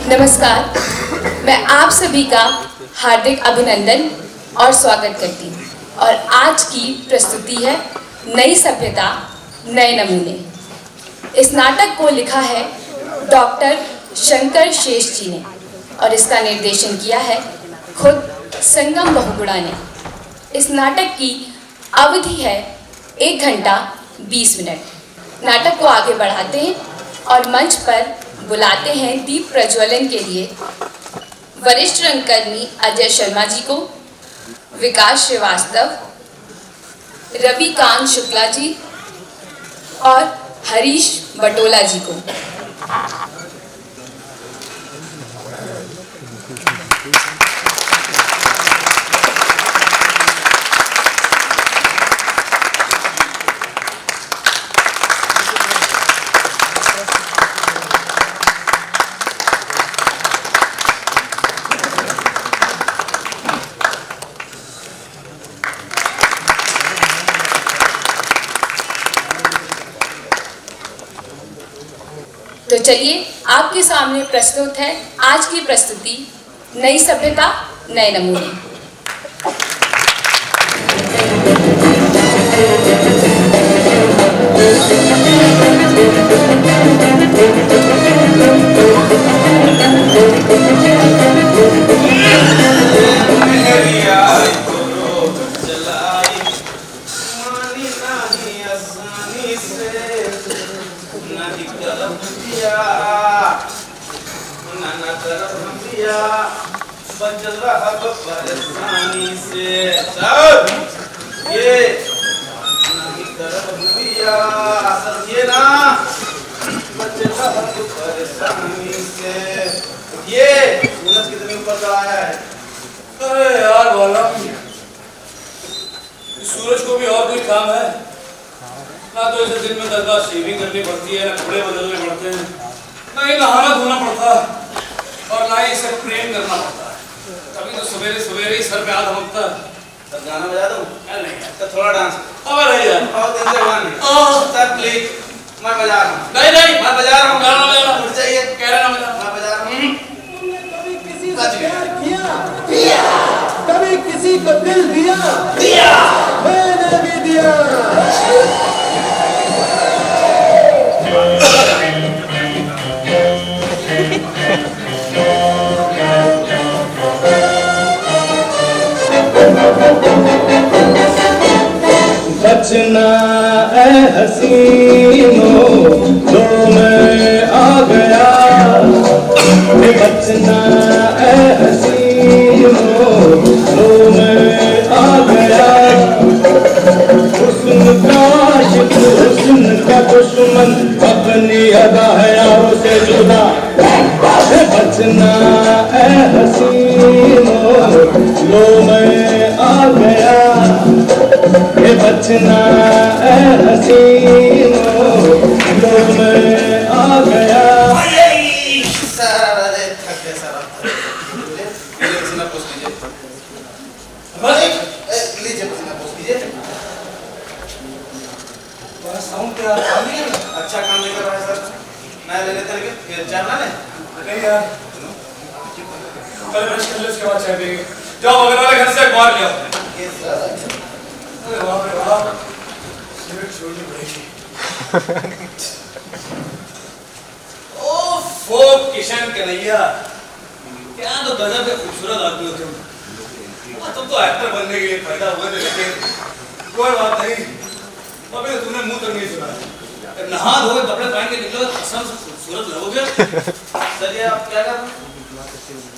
नमस्कार, मैं आप सभी का हार्दिक अभिनंदन और स्वागत करती हूँ। और आज की प्रस्तुति है नई सभ्यता नए नमूने। इस नाटक को लिखा है डॉक्टर शंकर शेष जी ने और इसका निर्देशन किया है खुद संगम बहुगुणा ने। इस नाटक की अवधि है 1 घंटा 20 मिनट। नाटक को आगे बढ़ाते हैं और मंच पर बुलाते हैं दीप प्रज्वलन के लिए वरिष्ठ रंगकर्मी अजय शर्मा जी को, विकास श्रीवास्तव, रविकांत शुक्ला जी और हरीश बटोला जी को। तो चलिए आपके सामने प्रस्तुत है आज की प्रस्तुति नई सभ्यता नए नमूने। बचल रहा परेशानी से सर ये नहीं तरफ भैया सर ये ना बचल रहा परेशानी से ये सूरज कितने ऊपर का आया है। अरे यार बोला सूरज को भी और कोई काम है ना, तो इसे दिन में 10 बार शेविंग करनी पड़ती है, ना कपड़े बदलने पड़ते हैं, ना ही नहाना धोना पड़ता है और ना ही इसे प्रेम करना पड़ता है। कभी तो सवेरे सवेरे ही सर पे हाथ हमकता है। तब गाना बजा दूं? नहीं तो थोड़ा डांस अब नहीं यार, बहुत दिन से गाना सर प्लीज मैं बजा रहा हूँ। नहीं मैं बजा रहा हूँ, गाना बजाना उठ जाइए, कह रहा ना बजा, मैं बजा रहा हूँ। कभी किसी से प्यार किया, कभी किसी को दिल दिया, मैंने भी दिया। बचना ए हसीनो दो में आ गया, बचना ए हसीनो दो में आ गया। हुस्न का आशिक हुस्न का दुश्मन अपनी अदा है यारों से जुदा। बचना ए हसीनो लो मैं आ गया, बचना ए हसीनो लो मैं आ गया। सर थक गए सर, पसीना पोंछ लीजिए, लीजिए पसीना पोंछ लीजिए। बड़ा साउंड क्या अच्छा काम नहीं कर रहा है सर, मैं ले लेते हैं फिर जानना है। नहीं यार, कल ब्रश कर ले उसके बाद चाय पिएंगे। जाओ बगल वाले घर से अखबार ले आओ। अरे बाप रे बाप, सिगरेट छोड़नी पड़ेगी। ओफो किशन कन्हैया, क्या तो गजब के खूबसूरत आदमी हो तुम तो एक्टर बनने के लिए पैदा हुए थे, लेकिन कोई बात नहीं, अभी तो तुमने मुंह तक नहीं सुना। नहा धोए कपड़े पहन के निकलो, कसम से खूबसूरत लगोगे। सर ये आप क्या कर रहे हैं?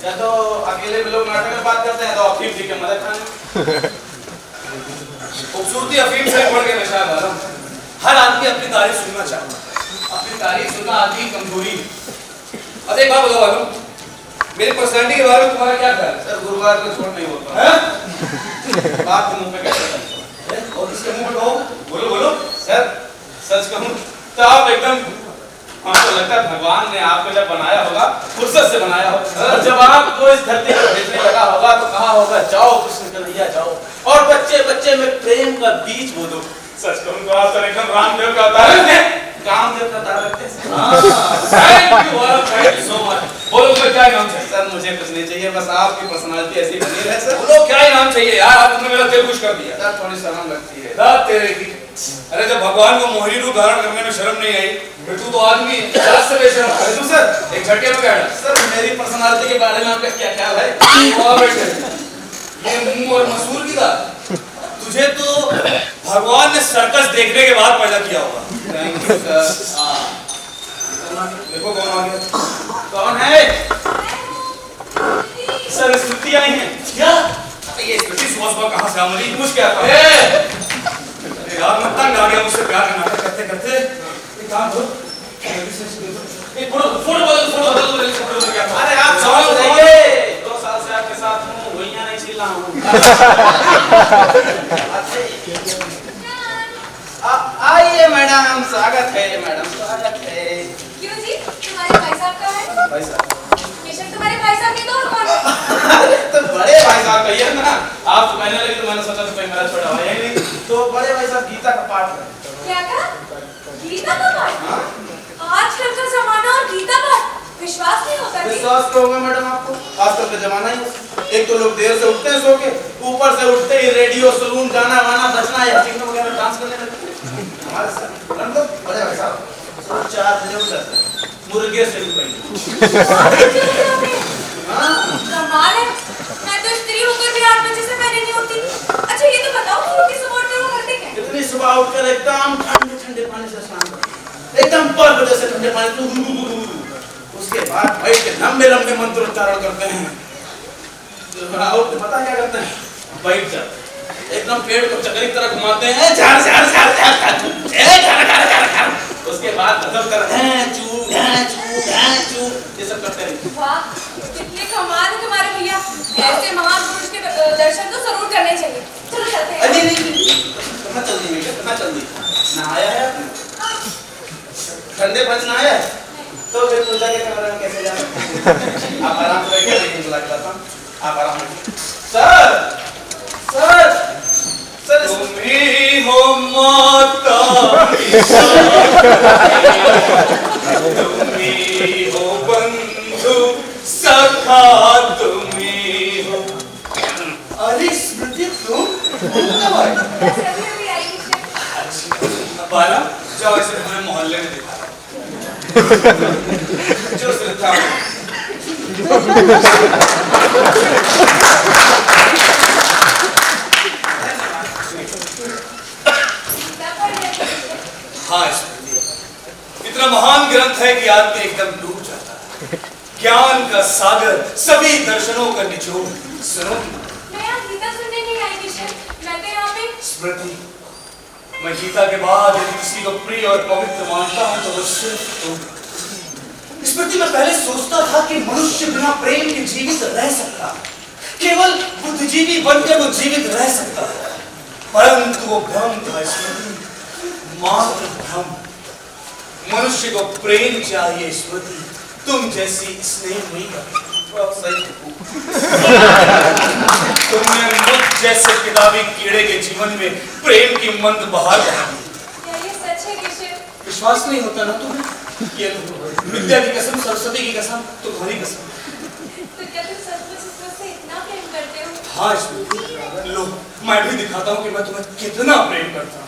या तो अकेले में लोग नाटक में बात करते हैं, तो अफीम पी के मदद खाने। खूबसूरती अफीम से बढ़ के नशा है। हर आदमी अपनी तारीफ सुनना चाहता है, अपनी तारीफ सुनना आदमी की कमजोरी है। अब एक बात बताओ मालूम, मेरी पर्सनालिटी के बारे में तुम्हारा क्या ख्याल है? सर गुरुवार को छोड़ नहीं होता है, बात मुंह पे कैसे है और इसके मुंह पे कहो, बोलो बोलो। सर सच कहूँ तो आप एकदम, हमको लगता है भगवान ने आपको जब बनाया होगा फुर्सत से बनाया होगा, और जब आपको इस धरती पर भेजने लगा होगा तो कहा होगा जाओ कृष्ण कन्हैया जाओ, और बच्चे बच्चे में प्रेम का बीज बो दो। सच कहूँ तो आप एकदम रामदेव का अवतार रखते हैं, कामदेव का अवतार रखते हैं। Thank you so much. बोलो क्या इनाम चाहिए? सर मुझे कुछ नहीं चाहिए, बस आपकी पर्सनालिटी ऐसी बनी रहे सर। बोलो क्या इनाम चाहिए यार? आज तुमने मेरा दिल खुश कर दिया। सर थोड़ी शर्म लगती है। रात तेरे की। अरे जब भगवान को मोहिनी रूप धारण करने में शर्म नहीं आई, फिर तू तो आदमी जात से बेशर्म। अरे तू सर एक झटके में क्या है? सर मेरी पर्सनालिटी के बारे में आपका क्या ख्याल है? वहाँ बैठे ये मुंह और मसूर की बात। तुझे तो भगवान ने सर्कस देखने के बाद पैदा किया होगा। Thank you sir. हाँ देखो कौन आ गया। कौन है? सर स्तुति आई है क्या? ये स्थिति सुबह कहाँ से आमली? कुछ क्या था? अरे यार मैं तंग आ गया मुझसे प्यार करना करते करते। एक काम करो, एक फोटो बदल क्या था? अरे आप समझ जाइए, 2 साल से आपके साथ हूँ, वहियां नहीं छिल रहा हूँ। आइए मैडम, स्वागत है मैडम, स्वागत है। क्यों जी? तुम्हारे भाई साहब कहाँ हैं? भाई साहब, किशन तुम्हारे भाई साहब नहीं तो और कौन है? तो बड़े भाई साहब कहिए ना। आप तो कहने लगे तो मैंने सोचा तो कोई मेरा छोटा भाई है नहीं, तो बड़े भाई साहब गीता का पाठ करें। क्या कहा? गीता का पाठ? हाँ? आजकल का जमाना और गीता पाठ विश्वास नहीं होता जी। विश्वास तो होगा मैडम आपको, आजकल का जमाना ही है। एक तो लोग देर से उठते हैं सो के, ऊपर से उठते ही रेडियो सलून गाना वाना बजना या फिल्म वगैरह डांस करने लगते हैं। हमारे साथ हम तो बड़े भाई साहब 4 बजे उठ जाते हैं, मुर्गे से भी पहले। हाँ कमाल है, मैं तो स्त्री होकर भी 8 बजे से पहले नहीं उठती। अच्छा ये तो बताओ कि रोटी सुबह उठते हुए करते क्या? कितनी सुबह उठकर एकदम ठंडे ठंडे पानी से स्नान करते, एकदम 5 बजे से ठंडे पानी, उसके बाद बैठ के लंबे लंबे मंत्र उच्चारण करते हैं। और पता क्या करते हैं? बैठ जाते हैं, एकदम पेड़ को चक्कर की तरह घुमाते हैं, झाड़ झाड़ झाड़ झाड़ झाड़, उसके बाद गजब करते हैं, चू ये सब करते हैं। वाह, कितने कमाल है तुम्हारे भैया। ऐसे महापुरुष के दर्शन तो जरूर करने चाहिए। चलो चलते हैं। अरे नहीं, कहाँ चल दी बेटा, कहाँ चल दी? नहाया है आपने? ठंडे पानी नहाया है? तो फिर पूजा के कमरे में कैसे जा सकते हैं? आप आराम से बैठिए, मैं बुला के लाता हूँ, आप आराम से। सर सर सर तुम्ही हो माता, तुम्ही हो बंधु सखा, तुम्ही हो। अरे स्मृति तुम बस अभी आई किशन। बाला जाओ इसे हमारे मोहल्ले में दिखा जो श्रद्धा हाँ स्मृति इतना महान ग्रंथ है कि आदमी एकदम डूब जाता है। ज्ञान का सागर, सभी दर्शनों का निचोड़। सुनो मैं यहाँ गीता सुनने नहीं आई किशन, मैं तो यहाँ पे। स्मृति, मैं गीता के बाद यदि किसी को प्रिय और पवित्र मानता हूँ तो वो सिर्फ तुम। स्मृति, मैं पहले सोचता था कि मनुष्य बिना प्रेम के जीवित रह सकता, केवल बुद्धिजीवी बनकर वो जीवित रह सकता है, परंतु वो भ्रम था स्मृति, मात्र भ्रम। मनुष्य को प्रेम चाहिए स्मृति, तुम जैसी स्नेहमयी तुमने मुझ जैसे किताबी कीड़े के जीवन में प्रेम की मंद बहार बहा दी। क्या ये सच है किशन? विश्वास नहीं होता ना तुम्हें? ये लो, विद्या की कसम, सरस्वती की कसम, तुम्हारी कसम। तो क्या तुम सचमुच इस मुझसे इतना प्रेम करते हो? हाँ स्मृति, लो मैं भी दिखाता हूँ कि मैं तुम्हें कितना प्रेम करता हूँ।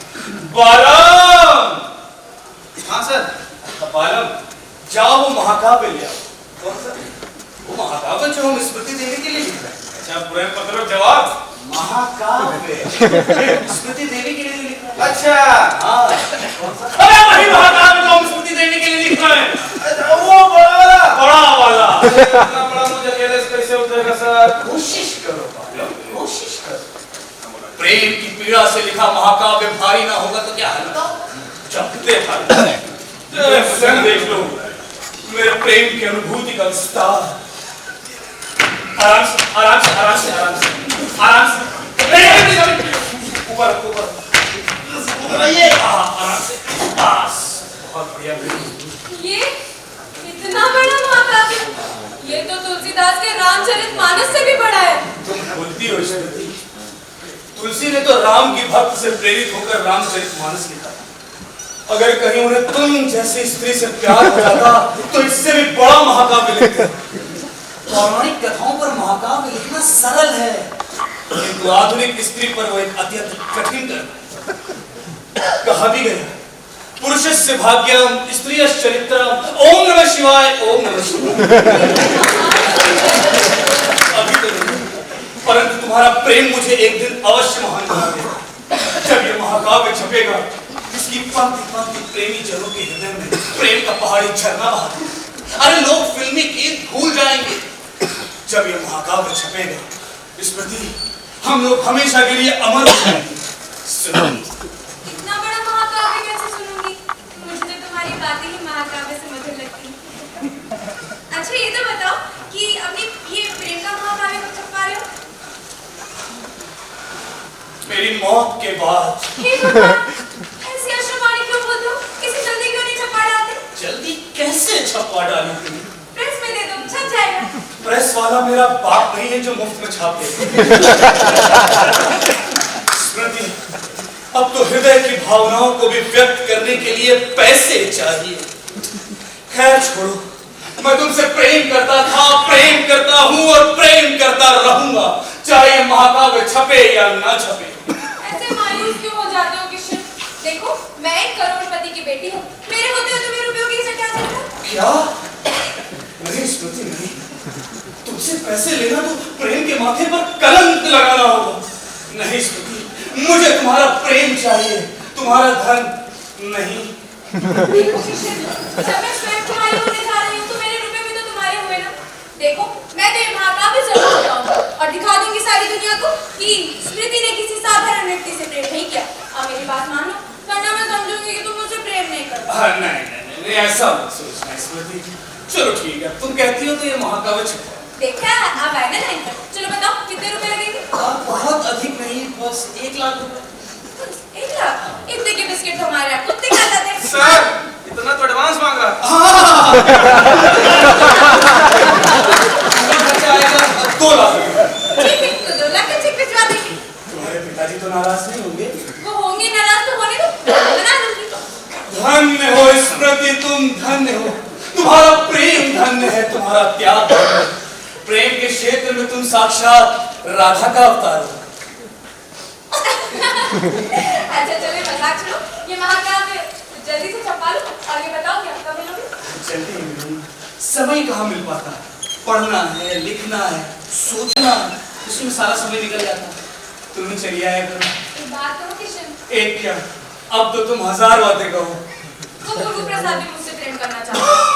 बालम! हाँ सर। बालम, जाओ वो महाकाव्य ले आओ। कौन सा? वो महाकाव्य जो हम स्मृति देवी के लिए लिख रहे हैं। अच्छा प्रेम पत्र जवाब। महाकाव्य स्मृति देवी के लिए लिख रहे हैं। अच्छा हाँ, अरे वही महाकाव्य जो हम स्मृति देवी के लिए लिख रहे हैं। अच्छा, वो बड़ा वाला। बड़ा वाला। इतना बड़ा मुझे अकेले से कैसे उतरेगा सर? कोशिश करो बालक, कोशिश करो। प्रेम की पीड़ा से लिखा महाकाव्य भारी ना होगा तो क्या है? जब देखा देख लो मेरे प्रेम की अनुभूति का विस्तार। आराम से आराम से आराम से आराम से आराम से ऊपर ऊपर आइए। आराम से बस बहुत बढ़िया। ये इतना बड़ा महाकाव्य, ये तो तुलसीदास के रामचरितमानस से भी बड़ा है। तुम भूलती हो स्मृति, तुलसी ने तो राम की भक्त से प्रेरित होकर रामचरितमानस लिखा। अगर कहीं उन्हें तुम जैसी स्त्री से प्यार हो जाता तो इससे भी बड़ा महाकाव्य लिखते। पौराणिक कथाओं पर महाकाव्य लिखना सरल है, किंतु आधुनिक स्त्री पर वो एक अत्यंत कठिन कर्म है। कहा भी गया, पुरुषस्य भाग्यम स्त्रियश्च चरित्रम। ओम नमः शिवाय, ओम नमः शिवाय। अभी तो नहीं, परंतु तुम्हारा प्रेम मुझे एक दिन अवश्य महान बना देगा। जब ये महाकाव्य छपेगा, इसकी पंक्ति पंक्ति प्रेमी जनों के हृदय में प्रेम का पहाड़ी झरना बहा देगा। अरे लोग फिल्मी गीत भूल जाएंगे। जब ये महाकाव्य छपेगा, स्मृति, हम लोग हमेशा के लिए अमर हो जाएंगे। इतना बड़ा महाकाव्य कैसे सुनूंगी? मुझे तो तुम्हारी बातें ही महाकाव्य से मधुर लगती हैं। अच्छा ये तो बताओ कि अपनी ये प्रेम का महाकाव्य कब छपवा रहे हो? मेरी मौत के बाद। हे भगवान, ऐसी अश्रुवाणी क्यों बोलते हो? इसे जल्दी क्यों नहीं छपवा डालते? जल्दी कैसे छपवा डालूं तुम्हें? प्रेस में दे दो, छप जाएगा। प्रेस वाला मेरा बाप नहीं है जो मुफ्त में छाप दे। स्मृति, अब तो हृदय की भावनाओं को भी व्यक्त करने के लिए पैसे चाहिए। खैर छोड़ो, मैं तुमसे प्रेम करता था, प्रेम करता हूँ और प्रेम करता रहूंगा, चाहे ये महाकाव्य छपे या ना छपे। ऐसे मायूस क्यों हो जाते हो किशन? देखो, मैं एक करोड़पति की बेटी हूँ। मेरे होते हुए तुम्हें रुपयों की इज्जत क्या चलता? क्या? नहीं स्मृति, नहीं। तुमसे पैसे लेना तो प्रेम के माथे पर कलंक लगाना होगा। नहीं स्मृति, मुझे तुम्हारा प्रेम चाहिए, तुम्हारा धन नहीं। देखो किशन, जब मैं स्वयं तुम्हारी होने जा रही हूँ तो मेरे रुपए भी तो तुम्हारे हुए ना। देखो, मैं तो ये महाकाव्य जरूर बताऊंगा और दिखा दूंगी सारी दुनिया को कि स्मृति ने किसी साधारण व्यक्ति से प्रेम नहीं किया। अब मेरी बात मान लो, वरना मैं समझूंगी कि तुम मुझसे प्रेम नहीं करते। नहीं, ऐसा मत सोचना स्मृति। चलो ठीक है, तुम कहती हो तो ये महाकाव्य छपवा। देखा, आप आए ना लाइन पर। चलो बताओ कितने रुपए लगेंगे? बहुत अधिक नहीं, बस 1 लाख रुपए। 1 लाख? इतने के बिस्किट तो हमारे यहाँ कुत्ते खा जाते हैं। सर, इतना तो एडवांस मांग रहा। आएगा 2 लाख। ठीक है, तो 2 लाख का चेक भिजवा देंगे। तुम्हारे पिताजी तो नाराज नहीं होंगे? वो होंगे नाराज तो होने दो, बना दूंगी। धन्य हो स्मृति, तुम धन्य हो। तुम्हारा प्रेम धन्य है, तुम्हारा त्याग धन्य है। प्रेम के क्षेत्र में तुम साक्षात राधा का अवतार हो। अच्छा चलिए मजाक छोड़ो, ये महाकाव्य जल्दी से छपवा लो और ये बताओ कि आप कब मिलोगे? जल्दी मिलूंगा, समय कहाँ मिल पाता है। पढ़ना है, लिखना है, सोचना है, उसमें सारा समय निकल जाता है। तुम ही चली आया करो। एक बात करो किशन, एक क्या, अब तो तुम 1000 बातें कहो। वो गुरु प्रसाद भी मुझसे प्रेम करना चाहते हैं।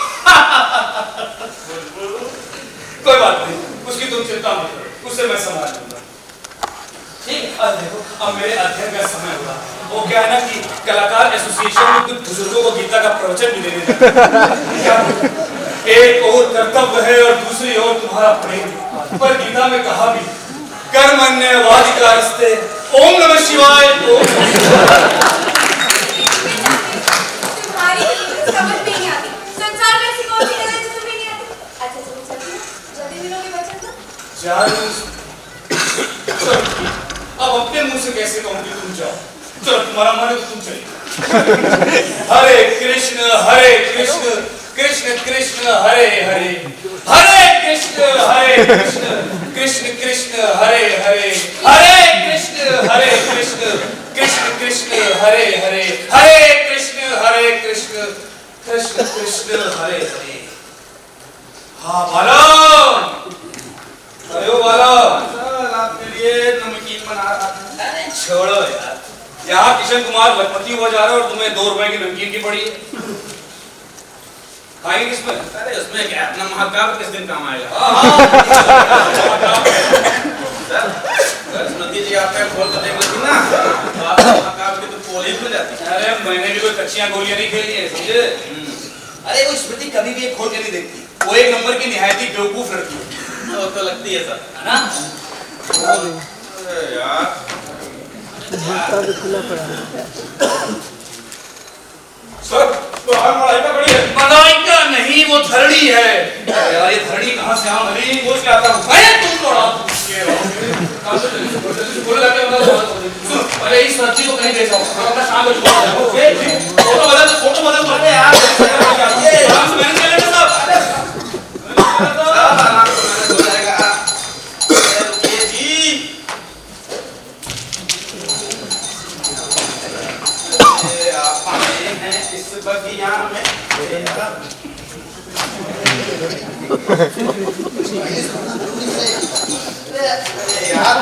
कोई बात नहीं, उसकी तुम चिंता मत करो, उससे मैं संभाल लूंगा। ठीक, अब देखो, अब मेरे अध्ययन का समय हुआ। वो क्या है ना कि कलाकार एसोसिएशन में कुछ बुजुर्गों को गीता का प्रवचन भी देने जाता है। एक और कर्तव्य है और दूसरी ओर तुम्हारा प्रेम। पर गीता में कहा भी, कर्मण्येवाधिकारस्ते ओम नमः शिवाय, ओम नमः शिवाय। तुम्हारी समझ में नहीं आती। संसार में ऐसी कौन सी जगह है जो तुम्हें नहीं आती? अच्छा चलो चलती हूँ, जल्दी मिलोगे वचन तो? अब अपने मुंह से कैसे कहूंगी तुम जाओ? चलो तुम्हारा मन है तो तुम चलिए। हरे कृष्ण कृष्ण कृष्ण हरे हरे, हरे कृष्ण कृष्ण कृष्ण हरे हरे, हरे कृष्ण कृष्ण कृष्ण हरे हरे, हरे कृष्ण कृष्ण कृष्ण हरे हरे। हाँ बालक, अरे ओ बालक, सर, आपके लिए नमकीन बना रहा था। अरे छोड़ो यार, यहाँ किशन कुमार लखपति हुआ जा रहा है और तुम्हें 2 रुपए की नमकीन की पड़ी है। खाएंगे किसमें? अरे उसमें क्या, अपना महाकाव्य किस दिन काम आएगा? सर, स्मृति जी आपका खोल कर देख लेती ना, तो आपका महाकाव्य की तो पोल ही खुल जाती। अरे मैंने भी कोई कच्चियां गोलियां नहीं खेली है, समझे? अरे वो स्मृति कभी भी एक खोल के नहीं देखती, वो 1 नंबर की निहायती बेवकूफ लड़की है। वो तो लगती है सर, है ना? अरे यार, सर बाहर मलाइका पड़ी है। मलाइका नहीं, वो धरणी है। यार ये धरणी कहाँ से आ भरी? पूछ के आता हूँ। अरे तुम थोड़ा बोले लगे मतलब अरे इस सच्ची को कहीं भेजा हूँ, अपना शाम को छोड़ दे। ओके, फोटो बदल अरे यार मैंने चले ना सब। इस बगिया में यार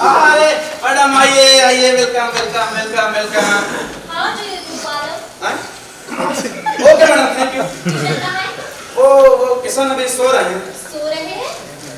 अरे मैडम आइए आइए, वेलकम वेलकम वेलकम वेलकम। हाँ जी मुबारक। Okay madam, thank you. Kishan कहाँ है? वो किशन अभी सो रहे हैं। सो रहे हैं?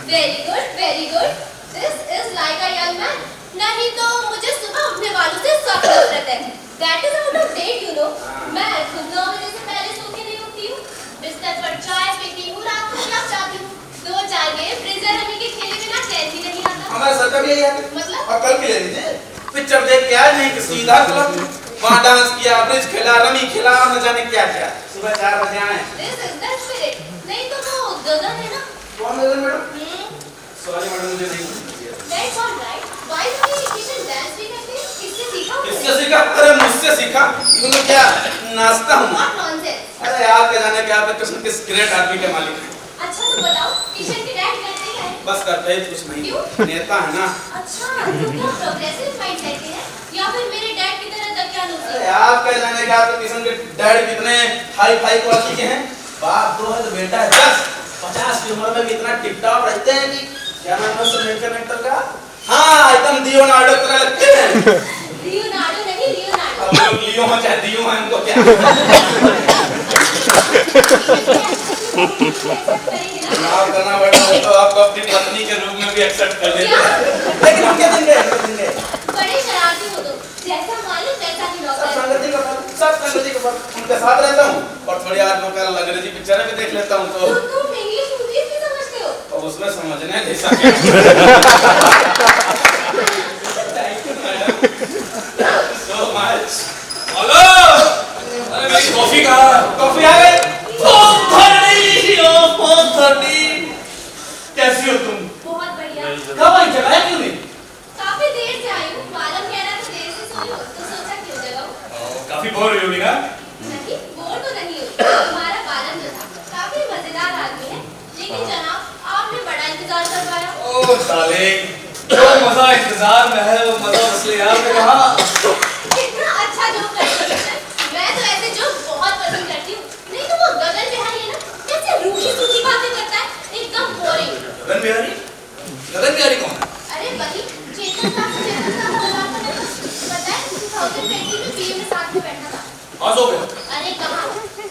Very good very good. This is like a young man. नहीं तो मुझे सुबह उठने वालों से सख्त नफरत है। That is out of date you know. मैं खुद 9 बजे से पहले सो के नहीं उठती हूँ। बिस्तर पर चाय पीती हूँ, रात को जग जाती हूँ। 2-4 गेम फ्रीजर रमी के खेले बिना चैन ही नहीं आता। हमारे सर का भी यही है। मतलब? और कल के ले लीजिए, पिक्चर देख के आए नहीं कि सीधा क्लब, वहाँ डांस किया, ब्रिज खेला, रमी खेला, न जाने क्या क्या। सुबह 4 बजे आए। This is the spirit. नहीं तो वो गगन है ना। कौन है मैडम? सॉरी मैडम, मुझे नहीं पता। That's alright. Why do you Kishan dance भी करते हैं? किससे सीखा? किससे सीखा? अरे मुझसे सीखा। ये तो क्या नाचता हूँ। What nonsense. अरे आप क्या जाने क्या, आप किस्म किस ग्रेट आदमी के मालिक हैं। अच्छा तो बताओ, किशन के डैड करते क्या है? बस करते ही कुछ नहीं। क्यों? नेता है ना। अच्छा तो क्या प्रोग्रेसिव माइंडसेट के हैं या फिर मेरे डैड की तरह दकियानूसी? अरे आप क्या जाने क्या, तो किस्म के डैड कितने हाई फाई क्वालिटी के हैं। बाप 2 है तो बेटा है 10। 50 की उम्र में भी इतना टिप टॉप रहते हैं कि क्या नाम है उस कनेक्टर का? हाँ, एकदम लियोनार्डो की तरह लगते हैं। लियोनार्डो नहीं, लियोनार्डो। अब लोग लियो हैं चाहे दियो हैं, उनको क्या। आप करना पड़ेगा, वो तो आपको अपनी पत्नी के रूप में भी एक्सेप्ट कर लेते हैं। लेकिन हम क्या देंगे? बड़े शरारती हो तुम। जैसा मालिक वैसा ही सब नौकर। संगति का फल, सब संगति का फल। उनके साथ रहता हूँ और थोड़ी आज मैं कल अंग्रेजी पिक्चर भी देख लेता हूँ तो तुम इंग्लिश मूवीज भी समझते हो? अब उसमें समझने जैसा क्या। Thank you madam, so much. Hello, अरे मेरी कॉफी कहाँ है? कॉफी आ गई। कैसी हो तुम? बहुत बढ़िया। कब आई, जगाया क्यों नहीं? काफी देर से आई हूँ। मालूम कह रहा था देर से सोई हो, तो सोचा क्यों जगाऊं। काफी बोर हुई होगी ना? नहीं, बोर तो नहीं हुई। हमारा बालन जो था काफी मजेदार आदमी है, लेकिन जनाब आपने बड़ा इंतजार करवाया। ओ डार्लिंग, जो मजा इंतजार में है वो मजा असली यार में कहाँ? कितना अच्छा जोक करते हैं। मैं तो ऐसे जोक बहुत पसंद करती हूँ। नहीं तो वो गगन बिहारी है ना, कैसे रूखी सूखी बातें करता है, एकदम बोरिंग। गगन बिहारी? गगन बिहारी कौन है? अरे वही चेतन साहब बोला था ना, पता है 2020 में बीए में साथ में बैठा था। पास हो गया? अरे कहाँ,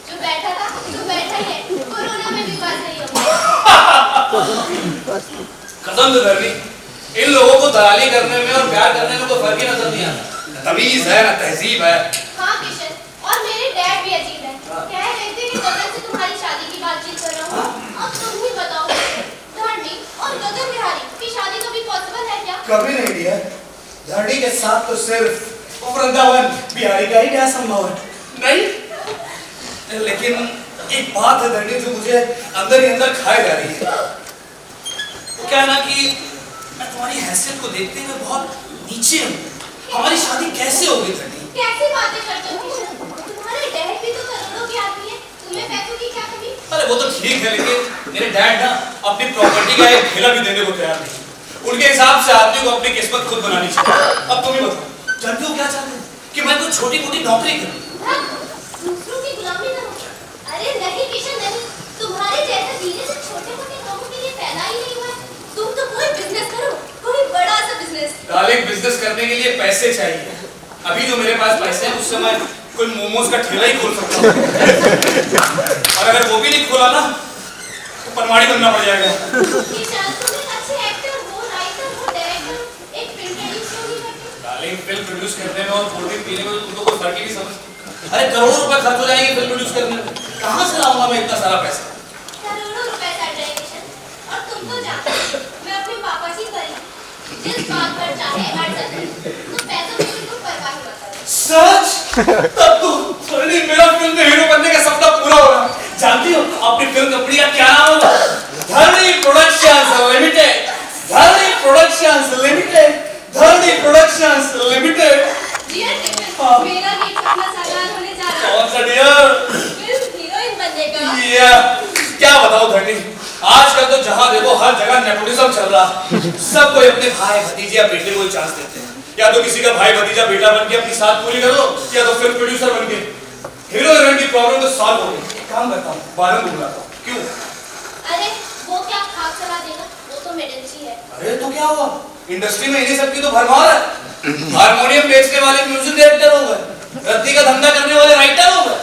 जो बैठा था जो बैठा ही है, कोरोना में भी पास नहीं हो गया। कसम से धरनी, इन लोगों को दलाली करने में और प्यार करने में कोई फर्क ही नजर नहीं आता। तमीज है ना तहजीब है। हाँ किशन, और मेरे डैड भी अजीब है। कह रहे थे कि गगन से तुम्हारी शादी की बातचीत कर रहा हूँ। अब तुम ही बताओ, धरनी और गगन बिहारी की शादी कभी पॉसिबल है क्या? कभी नहीं दिया। धरनी के साथ तो सिर्फ वृंदावन बिहारी का ही क्या संभव है? नहीं, लेकिन एक बात है धरनी जो मुझे अंदर ही अंदर खाए जा रही है। वो क्या है ना कि मैं तुम्हारी हैसियत को देखते हुए बहुत नीचे हूँ। हमारी शादी कैसे होगी धरनी? कैसी बातें करते हो किशन? तुम्हारे डैड भी तो करोड़ों के आदमी है, तुम्हें पैसों की क्या कमी? अरे वो तो ठीक है, लेकिन मेरे डैड ना अपनी प्रॉपर्टी का एक ठेला भी देने को तैयार नहीं। उनके हिसाब से आदमी को अपनी किस्मत खुद बनानी चाहिए। अब तुम ही बताओ, जानते हो क्या चाहते हैं? कि मैं कोई छोटी मोटी नौकरी करूं? दूसरों की गुलामी करो? अरे नहीं किशन नहीं, तुम्हारे जैसे धीरे से छोटे मोटे लोगों के लिए पैदा ही नहीं हुआ है। तुम तो कोई बिजनेस करो, कोई बड़ा सा बिजनेस। डार्लिंग, बिजनेस करने के लिए पैसे चाहिए। अभी जो मेरे पास पैसे हैं उससे मैं कोई मोमोज का ठेला ही खोल सकता हूँ। और अगर वो भी नहीं खोला ना तो पनवाड़ी बनना पड़ जाएगा। किशन तुम एक अच्छे एक्टर हो, राइटर हो, डायरेक्टर, एक फिल्म प्रोड्यूस क्यों नहीं करते? डार्लिंग, फिल्म प्रोड्यूस करने में और कोल्ड ड्रिंक पीने में तुमको कोई फर्क ही नहीं समझ। अरे करोड़ों रुपए खर्च हो जाएंगे फिल्म प्रोड्यूस करने में, कहाँ से लाऊंगा मैं इतना सारा पैसा? करोड़ों रुपए का डायरेक्शन, और तुम तो जानते हो मैं अपने पापा की परी, जिस बात पर चाहे अड़ सकती हूँ, तो पैसों की तुम परवाह मत करो। सच? तब तो थोड़ी मेरा फिल्म में हीरो बनने का सपना पूरा होगा। जानती हो अपनी फिल्म कंपनी का क्या नाम होगा? धरनी प्रोडक्शंस लिमिटेड। धरनी प्रोडक्शंस लिमिटेड। धरनी प्रोडक्शंस लिमिटेड। डियर किशन, मेरा भी एक सपना साकार होने जा रहा है। कौन सा डियर? फिल्म हीरोइन बनने का। क्या बताओ धरनी, आजकल तो जहां देखो हर जगह नेपोटिज्म चल रहा। सब कोई अपने भाई भतीजे या बेटे को ही चांस देते हैं। या तो किसी का भाई भतीजा बेटा बन के अपनी साथ पूरी करो, या तो फिल्म प्रोड्यूसर बन के। हीरो हीरोइन की प्रॉब्लम तो सॉल्व हो गई। एक काम करता हूँ, बालन को बुलाता हूँ। क्यों? अरे वो क्या खाक चला देगा, वो तो मेडल्सी है। अरे तो क्या हुआ, इंडस्ट्री में इन्हीं सबकी तो भरमार है। हारमोनियम बेचने वाले म्यूजिक डायरेक्टर हो गए, रद्दी का धंधा करने वाले राइटर हो गए।